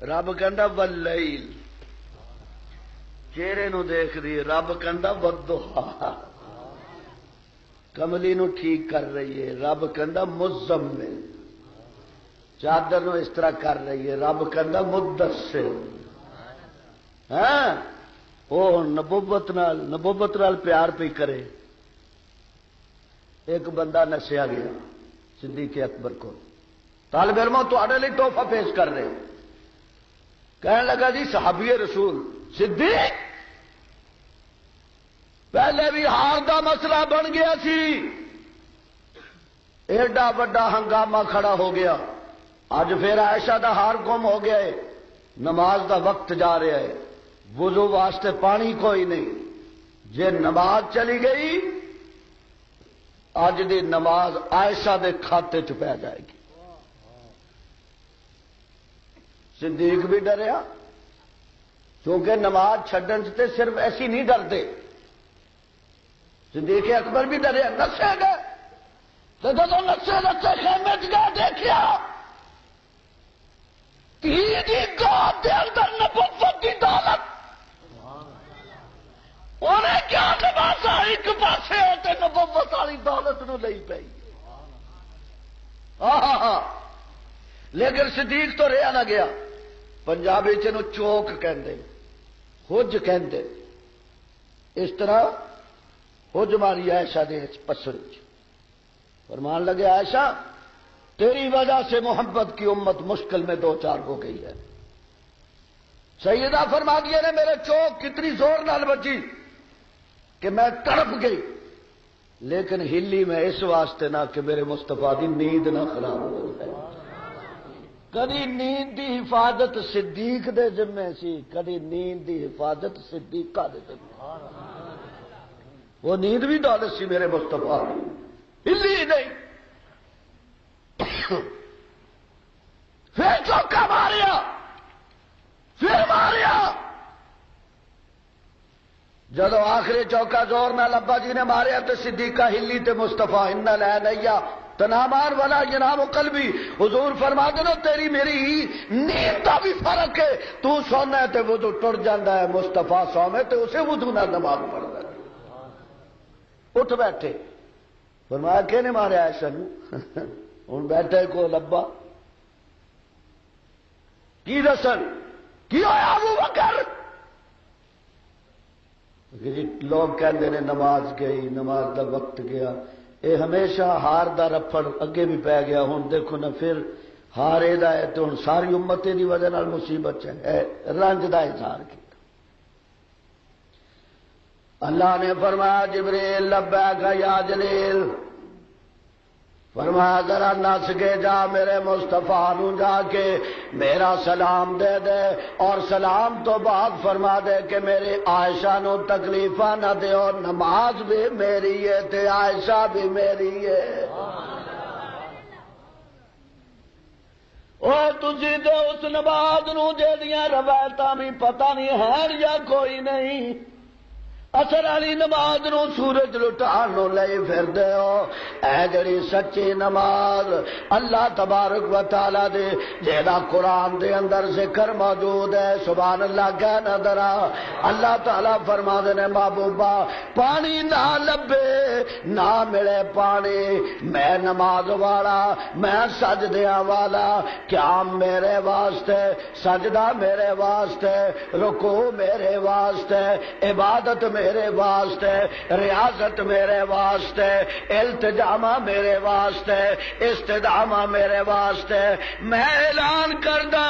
رب کہندا واللیل، چہرے نو دیکھ رہی ہے، رب کہندا والضحیٰ، کملی نو ٹھیک کر رہی ہے، رب کہندا مزمل، چادر نو اس طرح کر رہی ہے، رب کہندا مدثر۔ ہاں وہ نبوت نال پیار پہ کرے۔ ایک بندہ نسیا گیا صدیق اکبر کو، طالب علموں تہاڈے لئی تحفہ پیش کر رہے، کہنے لگا جی صحابی رسول صدیق پہلے بھی ہار دا مسئلہ بن گیا سی، ایڈا بڑا ہنگامہ کھڑا ہو گیا، اج پھر عائشہ دا ہار گم ہو گیا ہے، نماز دا وقت جا رہا ہے، وضو واسطے پانی کوئی نہیں، جے نماز چلی گئی اج دی نماز عائشہ دے کھاتے چ پی جائے گی۔ صدیق بھی ڈریا، کیونکہ نماز چھڈن سے صرف ایسی نہیں ڈرتے، صدیق اکبر بھی ڈریا، نسے گئے تو جب نسے خیمے چ گئے دیکھیا گود دے اندر نبوت کی دولت، انہیں کیا لباسا ایک پاسے ہوتے نبوت والی دولت نو لئی پئی۔ لیکن صدیق تو رہا نہ گیا، پنجابی چ چوک کہندے، حج کہندے، اس طرح حج ماری عائشہ دے پسر چ، فرمان لگے عائشہ تیری وجہ سے محمد کی امت مشکل میں دو چار ہو گئی ہے۔ سیدہ فرما دیا نے میرے چوک کتنی زور نال بچی کہ میں تڑپ گئی، لیکن ہلی میں اس واسطے نہ کہ میرے مصطفیٰ دی نیند نہ خراب ہو جائے۔ کدی نیند دی حفاظت صدیق دے ذمے سی، کدی نیند دی حفاظت صدیقہ دے ذمے، وہ نیند بھی دولت سی میرے مصطفیٰ، ہلی نہیں۔ پھر چوکا ماریا، پھر ماریا، جدو آخری چوکا زور نال ابا جی نے ماریا تو صدیقہ ہلی تے مصطفیٰ ان لے نیا تنامار والا ینام قلبی، حضور فرما دو تیری میری نیند کا بھی فرق ہے، تو سونا ہے تے وضو ٹر جاتا ہے، مصطفیٰ سونے تے اسے وضو نال نماز پڑھتا ہے۔ اٹھ بیٹھے، فرمایا کہ نے ماریا عائشہ نو؟ ہوں بیٹھے کو لبا کی دسن کی ہویا ابو بکر؟ لوگ کہتے ہیں نماز گئی، نماز دا وقت گیا، اے ہمیشہ ہار دا رفڑ اگے بھی پی گیا، ہوں دیکھو نا پھر ہار یہ ہے تو ہوں ساری امت دی وجہ نال مصیبت ہے، رنج دا اظہار کیا۔ اللہ نے فرمایا جبریل لبیک یا جلیل، فرمایا ذرا نس کے جا میرے مصطفیٰ نو جا کے میرا سلام دے دے، اور سلام تو بعد فرما دے کہ میری عائشہ نو تکلیفہ نہ دیو، نماز بھی میری ہے تے عائشہ بھی میری ہے۔ او تسی تے اس نماز نو جیڑیاں روایتاں بھی پتہ نہیں ہے یا کوئی نہیں، اثر علی نماز نو سورج لٹان نو لے پھر دیو، اے جڑی سچی نماز اللہ تبارک و تعالی دے جیڑا قرآن دے اندر ذکر موجود ہے، سبحان اللہ کہنا درا، اللہ تعالی فرما دے نے محبوبہ پانی نہ لبے نہ ملے پانی، میں نماز والا، میں سجدیاں والا، قیام میرے واسطے، سجدہ میرے واسطے، رکوع میرے واسطے، عبادت میرے واسطے، ریاضت میرے واسطے، التجامہ میرے واسطے، استدامہ میرے واسطے۔ میں اعلان کردہ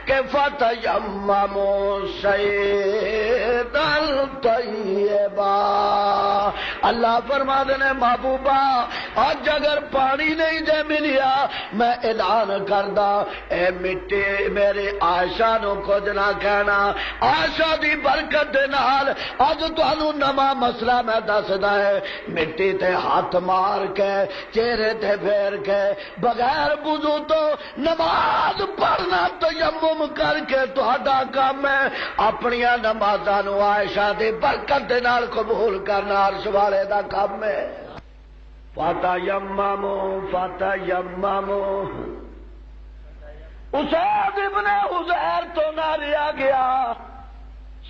کہ فتیمموا صعیدا طیبا، اللہ فرماتے نے محبوبہ آج اگر پانی نہیں دے ملیا میں اعلان کردہ اے مٹی میری عائشہ نو کچھ نہ کہنا، عائشہ دی برکت دے نال اج تانوں نواں مسئلہ میں دسدا ہے، مٹی تے ہاتھ مار کے چہرے تے پھیر کے بغیر وضو تو نماز پڑھنا تیمم کر کے تہاڈا کام ہے، اپنی نمازاں نو عائشہ دی برکت دے نال قبول کرنا عرش والے دا کام ہے۔ فتیمموا فتیمموا، اسید ابن عزیر تو نہ لیا گیا،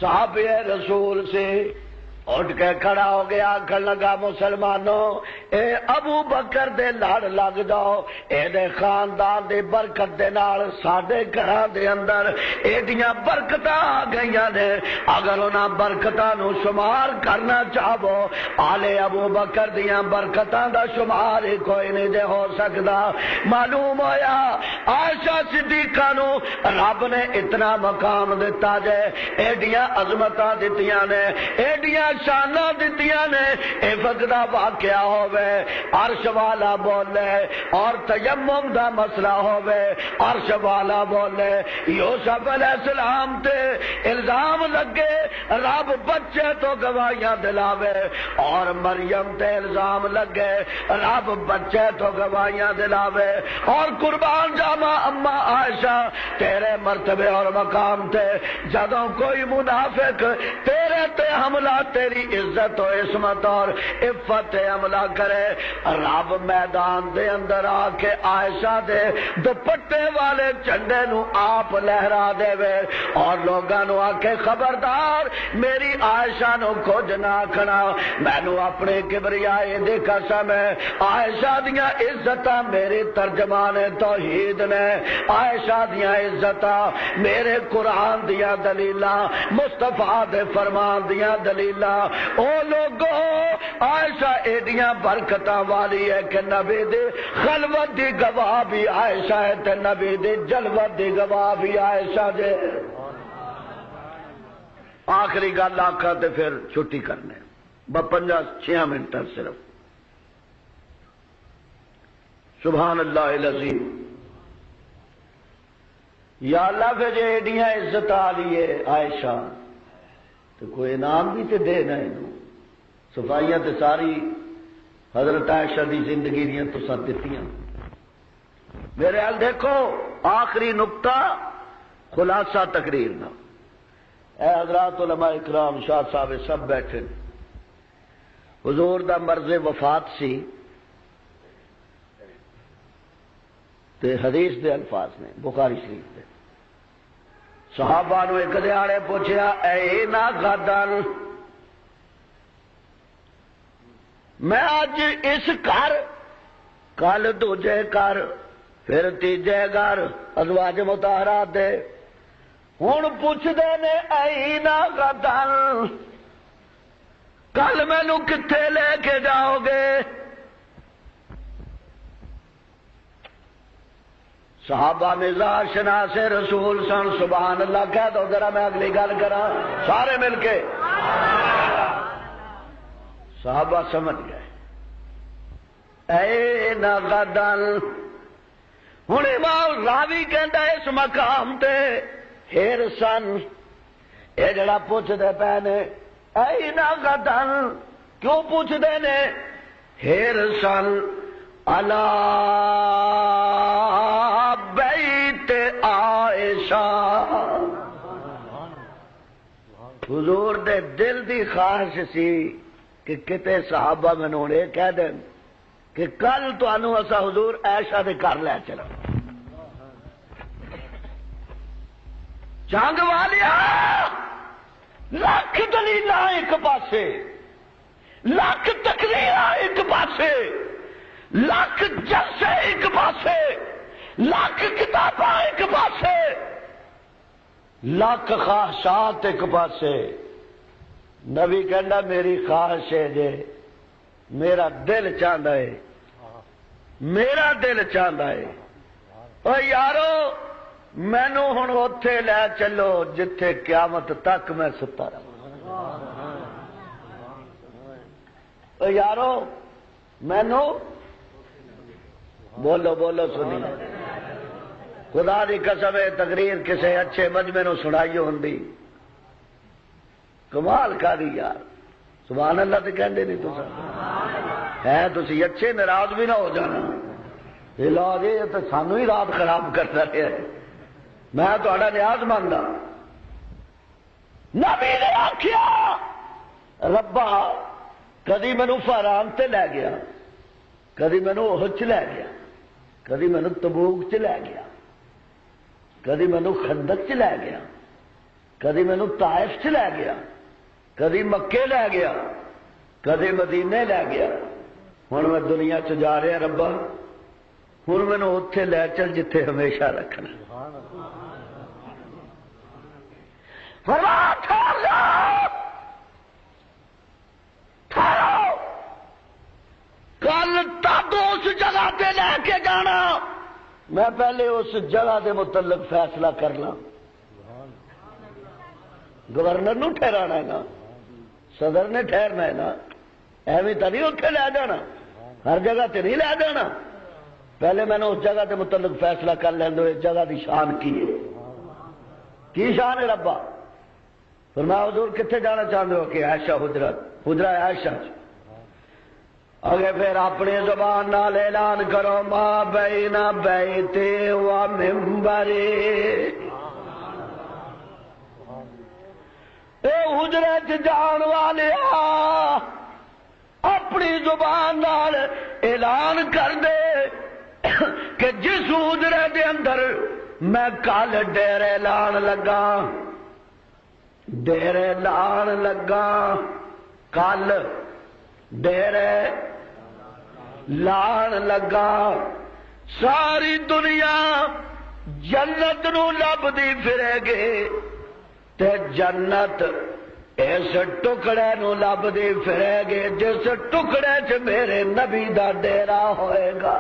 صحابی رسول سے اٹھ کے کھڑا ہو گیا، آکھن لگا مسلمانوں اے ابو بکر دے لڑ لگ جاؤ، اے دے خاندان دی برکت دے نال ساڈے گھراں دے اندر ایڈیاں برکتاں آ گئیاں نے، اگر انہاں برکتاں نو شمار کرنا چاہو آلے ابو بکر دیاں برکتاں دا شمار ہی کوئی نہیں دے ہو سکدا۔ معلوم ہویا عائشہ صدیقہ نو رب نے اتنا مقام دتا جے، ایڈیاں عظمتاں دتیاں نے، ایڈیاں شاناں دتیاں نے، اے وقتا واقعہ ہوئے عرش والا بولے اور تیمم دا مسئلہ ہوئے عرش والا بولے۔ یوسف علیہ السلام تے الزام لگے رب بچے تو گواہیاں دلاوے، اور مریم تے الزام لگے رب بچے تو گواہیاں دلاوے، اور قربان جاواں اما عائشہ تیرے مرتبے اور مقام تے جدوں کوئی منافق تیرے تے حملہ تیری عزت و عصمت اور عفت حملہ کرے، رب میدان دے اندر آ کے عائشہ دے دوپٹے والے جھنڈے نو آپ لہرا دے وے، اور لوگاں نو آ کے خبردار میری عائشہ نو کچھ نہ آکھنا، مینوں اپنے کبریائی دی قسم ہے عائشہ دیاں عزتاں میری ترجمان توحید نے، عائشہ دیاں عزتاں میرے قرآن دیاں دلیلاں، مصطفیٰ دے فرمان دیاں دلیلاں، او لوگو عائشہ ایڈیاں برکتاں والی ہے کہ نبی دی خلوت دی گواہ بھی عائشہ ہے تے نبی دی جلوت دی گواہ بھی عائشہ جے۔ آخری گل آکھا تے پھر چھٹی کرنے 5-6 منٹ صرف۔ سبحان اللہ العظیم، یا اللہ پھر جے ایڈیاں عزت آلی ہے عائشہ تو کوئی انعام بھی تے دے نہ انہوں، صفائیاں تے ساری حضرت عائشہ دی زندگی دیاں تو ساتھ دیتیاں۔ میرے حال دیکھو آخری نقطہ خلاصہ تقریر نہ، اے حضرات علماء اکرام شاہ صاحب سب بیٹھے، حضور دا مرض وفات سی تے حدیث دے الفاظ نے بخاری شریف دے، صحابہ نو ایک دیاڑے پوچھیا اے نا غدن، میں آج اس گھر کل دوجے گھر پھر تیجے گھر ازواج مطہرات دے، ہن پوچھدے نے اے نا غدن کل مینوں کتھے لے کے جاؤ گے؟ صحابہ مزاج شناس رسول سن، سبحان اللہ کہہ دو ذرا، میں اگلی گل کراں سارے مل کے۔ صحابہ سمجھ گئے اے نا غدن، ہن امام راوی کہندا اس مقام تے ہیر سن، اے جڑا پوچھدے پے نے اے نا غدن کیوں پوچھدے نے؟ ہیر سن علی بیت عائشہ، حضور دے دل دی خواہش سی کہ کتے صحابہ مینوں یہ کہہ دین کہ کل تانوں اسا حضور عائشہ دے گھر لے چلا۔ جنگ والیا لاکھ دلیلاں ایک پاسے، لاکھ تقریراں ایک پاسے، لاکھ جلسے ایک پاسے، لاکھ کتاباں ایک پاسے، لاکھ خواہشات ایک پاسے، نبی کہنا میری خواہش ہے جے میرا دل چاہتا ہے، میرا دل چاہتا ہے او یارو مینو ہن اوتھے لے چلو جتھے قیامت تک میں ستا رہا۔ او یارو مینو بولو بولو سنی خدا دی قسم ہے تقریر کسے اچھے مجمع نو سنائی ہوندی کمال کا دی یار سبحان اللہ تے کہندے نہیں تساں ہے تسی اچھے ناراض بھی نہ ہو جانا علاج یہ تو سانو ہی رات خراب کرتا رہا ہے میں تہاڈا نیاز ماندا نبی نے آکھیا ربا کدی مینوں فاران تے لے گیا کدی مینوں احد چ لے گیا کدی مینوں تبوک چ لے گیا کدی مینوں خندق چ لے گیا کدی مینوں طائف چ لے گیا کدی مکے لے گیا کدی مدینے لے گیا ہن میں دنیا چ جا رہا ربا ہن مینوں اوتھے لے چل جتھے ہمیشہ رکھنا کل تد اس جگہ تے لے کے جانا میں پہلے اس جگہ دے متعلق فیصلہ کرنا گورنر نو ٹھہرانا ہے نا صدر نے ٹھہرنا ہے نا ایویں تو نہیں اتنے لے جانا ہر جگہ تے نہیں لے جانا پہلے میں نے اس جگہ کے متعلق فیصلہ کر لیں اس جگہ کی شان کی ہے کی شان ہے ربا فرمایا حضور کتنے جانا چاہتے ہو کہ عائشہ حجرہ عائشہ اگے پھر اپنی زبان نال اعلان کرو ما بین بیتی و منبری اے حجرے چ جان والے اپنی زبان نال اعلان کر دے کہ جس حجرے دے اندر میں کل ڈیرے لان لگا ڈیرے لان لگا کل ڈیرے لان لگا ساری دنیا جنت نو لبدی پھرے گی تے جنت اس ٹکڑے نو لبدی پھرے گی جس ٹکڑے چ میرے نبی دا ڈیرا ہوئے گا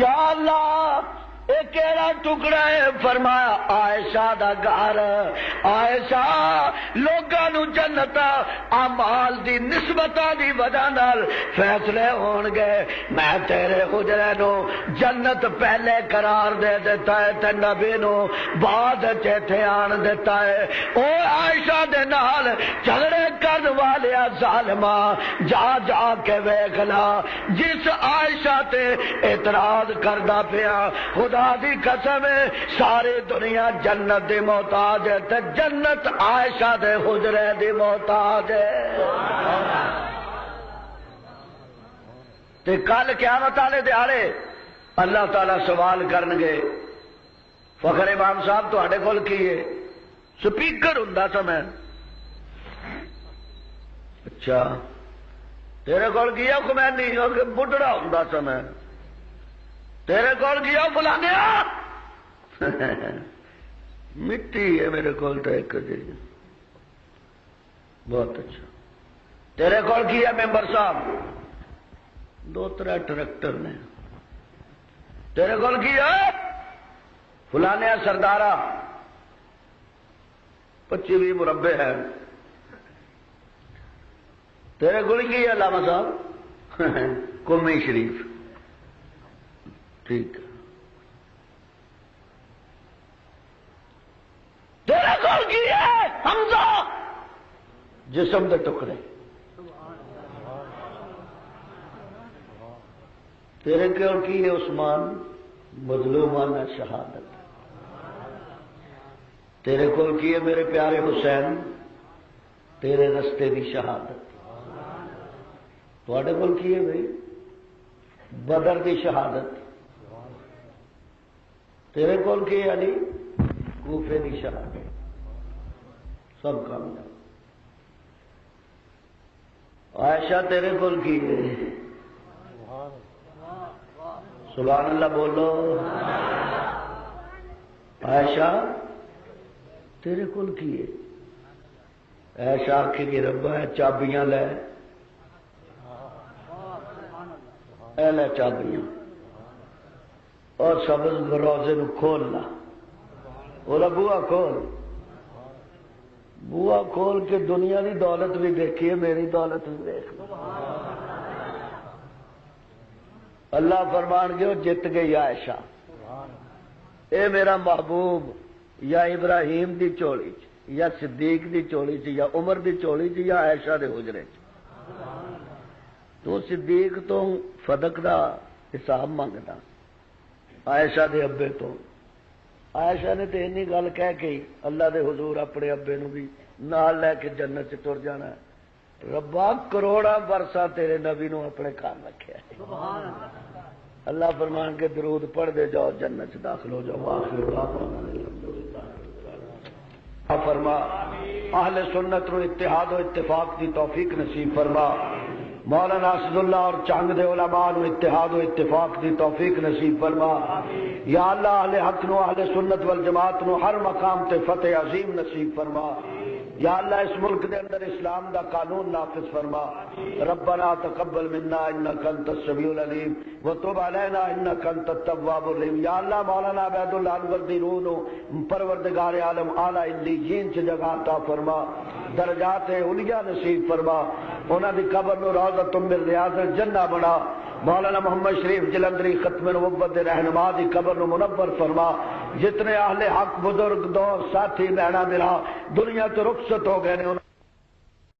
یا اللہ یہ کیڑا ٹکڑا ہے فرمایا عائشہ دا گھر عائشہ لوگاں نو جنت اعمال دی نسبتاں دی وجہ نال فیصلے ہون گے میں تیرے حجرے نو جنت پہلے قرار دے دیتا ہے تے نبی نو بعد ایتھے آن دیتا ہے او عائشہ دے نال جھگڑے کرن والیا ظالما جا جا کے ویکھ لا جس عائشہ تے اعتراض کردا پیا خدا دی قسم ہے ساری دنیا جنت دی محتاج ہے تے جنت عائشہ دے حجرے دی محتاج ہے تے کل قیامت والے دیہاڑے اللہ تعالی سوال کرنگے فخر امام صاحب تواڈے کول کی ہے سپیکر ہوندا سا میں اچھا تیرے کول کی ہے خمینی بڈھڑا ہوندا سا میں تیرے کول کیا فلانیا مٹی ہے میرے کول تو ایک جی بہت اچھا تیرے کول کیا ممبر صاحب 2-3 ٹریکٹر نے تیرے کول کیا فلانیا سردارا 25-20 مربے ہیں تیرے کول کی علامہ صاحب قمی شریف ٹھیک تیرے کول کی ہے حمزہ جسم دے ٹکڑے تیرے کول کی ہے عثمان مظلومانہ شہادت تیرے کول کی ہے میرے پیارے حسین تیرے رستے دی شہادت تواڈے کول کی ہے بھائی بدر دی شہادت تیرے کول کی علی کوفے دی شہادت سب کام عائشہ تیرے کول کی ہے سبحان اللہ بولو عائشہ تیرے کول کی ہے ایسا آخی کہ ربا ہے چابیاں لے، اے لے چابیاں اور سبز دروازے نو کھول لا، بولا بوا کھول، بوا کھول کے دنیا کی دولت بھی دیکھیے، میری دولت بھی دیکھ لو۔ اللہ فرمان گے وہ جت گئی عائشہ، اے میرا محبوب یا ابراہیم دی چولی چ یا صدیق دی چولی چ یا عمر دی چولی چ یا عائشہ دے حجرے چ، تو صدیق تو فدق دا حساب منگتا، عائشہ دے ابے تو، عائشہ نے تو اینی گل کہہ کے اللہ دے حضور اپنے ابے نو بھی نال لے کے جنت چ ٹر جانا، ربا کروڑا برسا تیرے نبی نو اپنے گھر رکھیا ہے۔ اللہ فرمان کے درود پڑھ دے جاؤ، جنت چ داخل ہو جاؤ۔ فرما اہل سنت نو اتحاد و اتفاق دی توفیق نصیب فرما، مولانا اسد اللہ اور چنگ دے علماء نو اتحاد و اتفاق دی توفیق نصیب فرما، یا اللہ اہل حق نو اہل سنت والجماعت نو ہر مقام تے فتح عظیم نصیب فرما، یا اللہ اس ملک دے اندر اسلام دا قانون نافذ فرما، ربنا تقبل منا انک انت السمیع العلیم وتب علینا انک انت التواب الرحیم۔ یا اللہ مولانا عبید اللہ انوردی روح نو پروردگار عالم اعلی علیین چ جگہ عطا فرما، درجات علیاء نصیب فرما، انہاں دی قبر نو روضۃ من ریاض الجنہ بنا، مولانا محمد شریف جلندری ختم نبوت دے رہنما دی قبر نو منور فرما، جتنے اہل حق بزرگ دوست ساتھی بہنا میرا دنیا تو رخصت ہو گئے نے